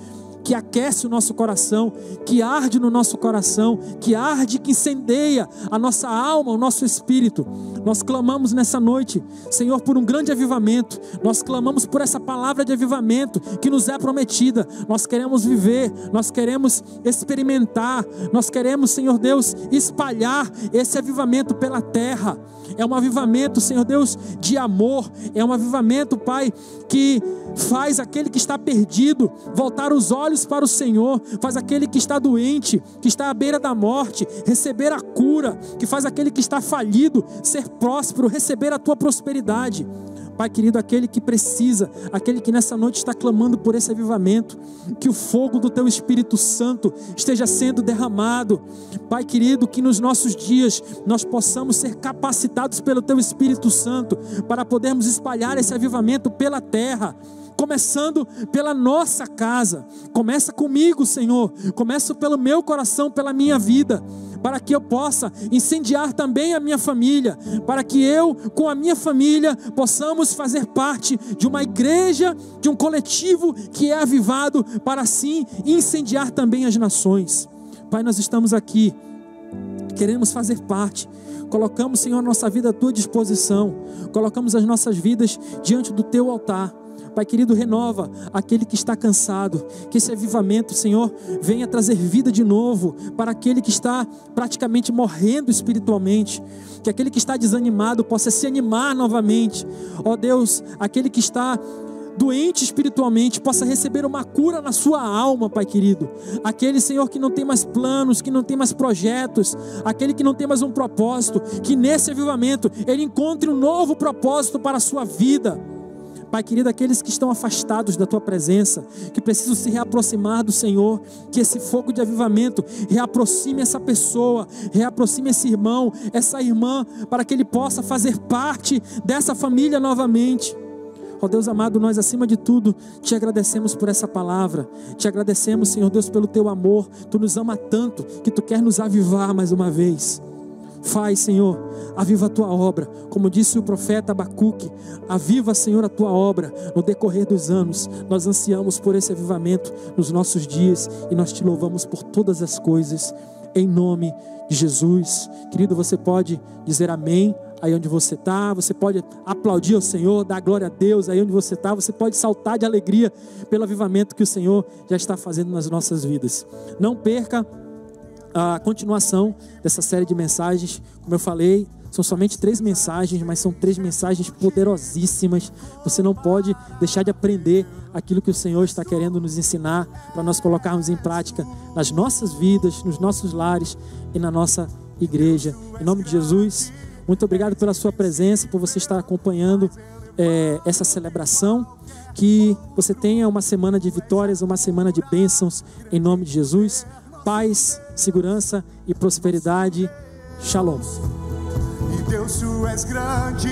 que aquece o nosso coração, que arde no nosso coração, que arde, que incendeia a nossa alma, o nosso espírito. Nós clamamos nessa noite, Senhor, por um grande avivamento. Nós clamamos por essa palavra de avivamento que nos é prometida. Nós queremos viver, nós queremos experimentar, nós queremos, Senhor Deus, espalhar esse avivamento pela terra. É um avivamento, Senhor Deus, de amor. É um avivamento, Pai, que faz aquele que está perdido voltar os olhos para o Senhor, faz aquele que está doente, que está à beira da morte, receber a cura, que faz aquele que está falido ser próspero, receber a tua prosperidade. Pai querido, aquele que precisa, aquele que nessa noite está clamando por esse avivamento, que o fogo do Teu Espírito Santo esteja sendo derramado. Pai querido, que nos nossos dias nós possamos ser capacitados pelo Teu Espírito Santo para podermos espalhar esse avivamento pela terra, começando pela nossa casa. Começa comigo, Senhor, começa pelo meu coração, pela minha vida, para que eu possa incendiar também a minha família, para que eu, com a minha família, possamos fazer parte de uma igreja, de um coletivo que é avivado, para assim incendiar também as nações. Pai, nós estamos aqui, queremos fazer parte. Colocamos, Senhor, a nossa vida à Tua disposição, colocamos as nossas vidas diante do Teu altar. Pai querido, renova aquele que está cansado, que esse avivamento, Senhor, venha trazer vida de novo para aquele que está praticamente morrendo espiritualmente, que aquele que está desanimado possa se animar novamente. Ó Deus, aquele que está doente espiritualmente possa receber uma cura na sua alma, Pai querido. Aquele, Senhor, que não tem mais planos, que não tem mais projetos, aquele que não tem mais um propósito, que nesse avivamento ele encontre um novo propósito para a sua vida. Pai querido, aqueles que estão afastados da Tua presença, que precisam se reaproximar do Senhor, que esse fogo de avivamento reaproxime essa pessoa, reaproxime esse irmão, essa irmã, para que ele possa fazer parte dessa família novamente. Ó Deus amado, nós acima de tudo Te agradecemos por essa palavra, Te agradecemos, Senhor Deus, pelo Teu amor. Tu nos ama tanto que Tu quer nos avivar mais uma vez. Faz, Senhor, aviva a Tua obra, como disse o profeta Abacuque, aviva, Senhor, a Tua obra no decorrer dos anos. Nós ansiamos por esse avivamento nos nossos dias e nós Te louvamos por todas as coisas, em nome de Jesus. Querido, você pode dizer amém aí onde você está, você pode aplaudir ao Senhor, dar glória a Deus aí onde você está, você pode saltar de alegria pelo avivamento que o Senhor já está fazendo nas nossas vidas. Não perca a continuação dessa série de mensagens. Como eu falei, são somente 3 mensagens, mas são 3 mensagens poderosíssimas. Você não pode deixar de aprender aquilo que o Senhor está querendo nos ensinar, para nós colocarmos em prática nas nossas vidas, nos nossos lares e na nossa igreja. Em nome de Jesus, muito obrigado pela sua presença, por você estar acompanhando essa celebração. Que você tenha uma semana de vitórias, uma semana de bênçãos, em nome de Jesus. Paz, segurança e prosperidade. Shalom. E Deus, Tu és grande,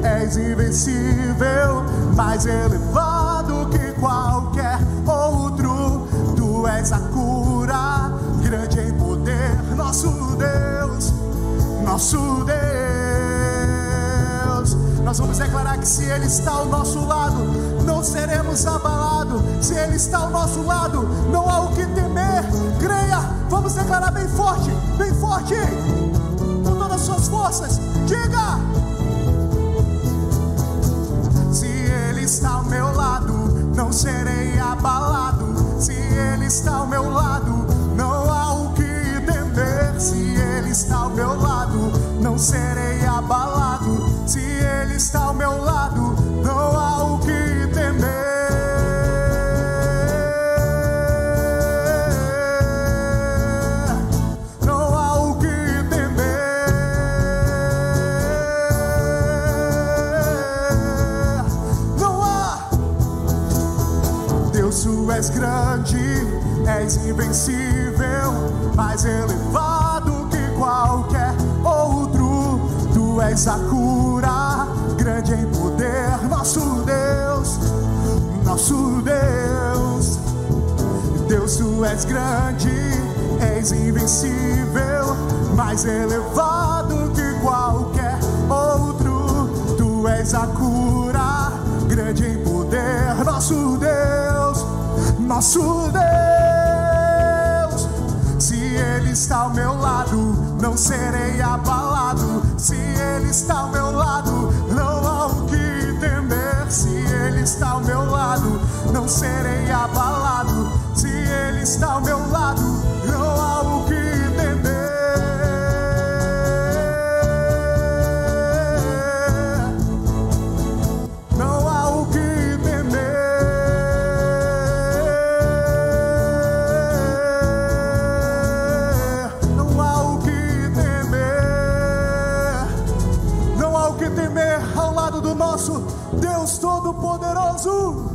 és invencível, mais elevado que qualquer outro. Tu és a cura, grande em poder, nosso Deus, nosso Deus. Nós vamos declarar que se Ele está ao nosso lado, não seremos abalados. Se Ele está ao nosso lado, não há o que temer. Creia, vamos declarar bem forte, com todas as suas forças. Diga: se Ele está ao meu lado, não serei abalado. Se Ele está ao meu lado, não há o que temer. Se Ele está ao meu lado, não serei abalado. Se Ele está ao meu lado, não há o que temer. Não há o que temer. Não há. Deus, tu és grande, és invencível, mais elevado que qualquer outro. Tu és a cura, grande em poder, nosso Deus, nosso Deus. Deus, tu és grande, és invencível, mais elevado que qualquer outro. Tu és a cura, grande em poder, nosso Deus, nosso Deus. Se Ele está ao meu lado, não serei abalado. Se Ele está ao meu lado, não há o que temer. Se Ele está ao meu lado, não serei abalado. Se Ele está ao meu lado, não há o que temer. Não há o que temer. Não há o que temer. Não há o que temer ao lado do nosso Deus Todo-Poderoso.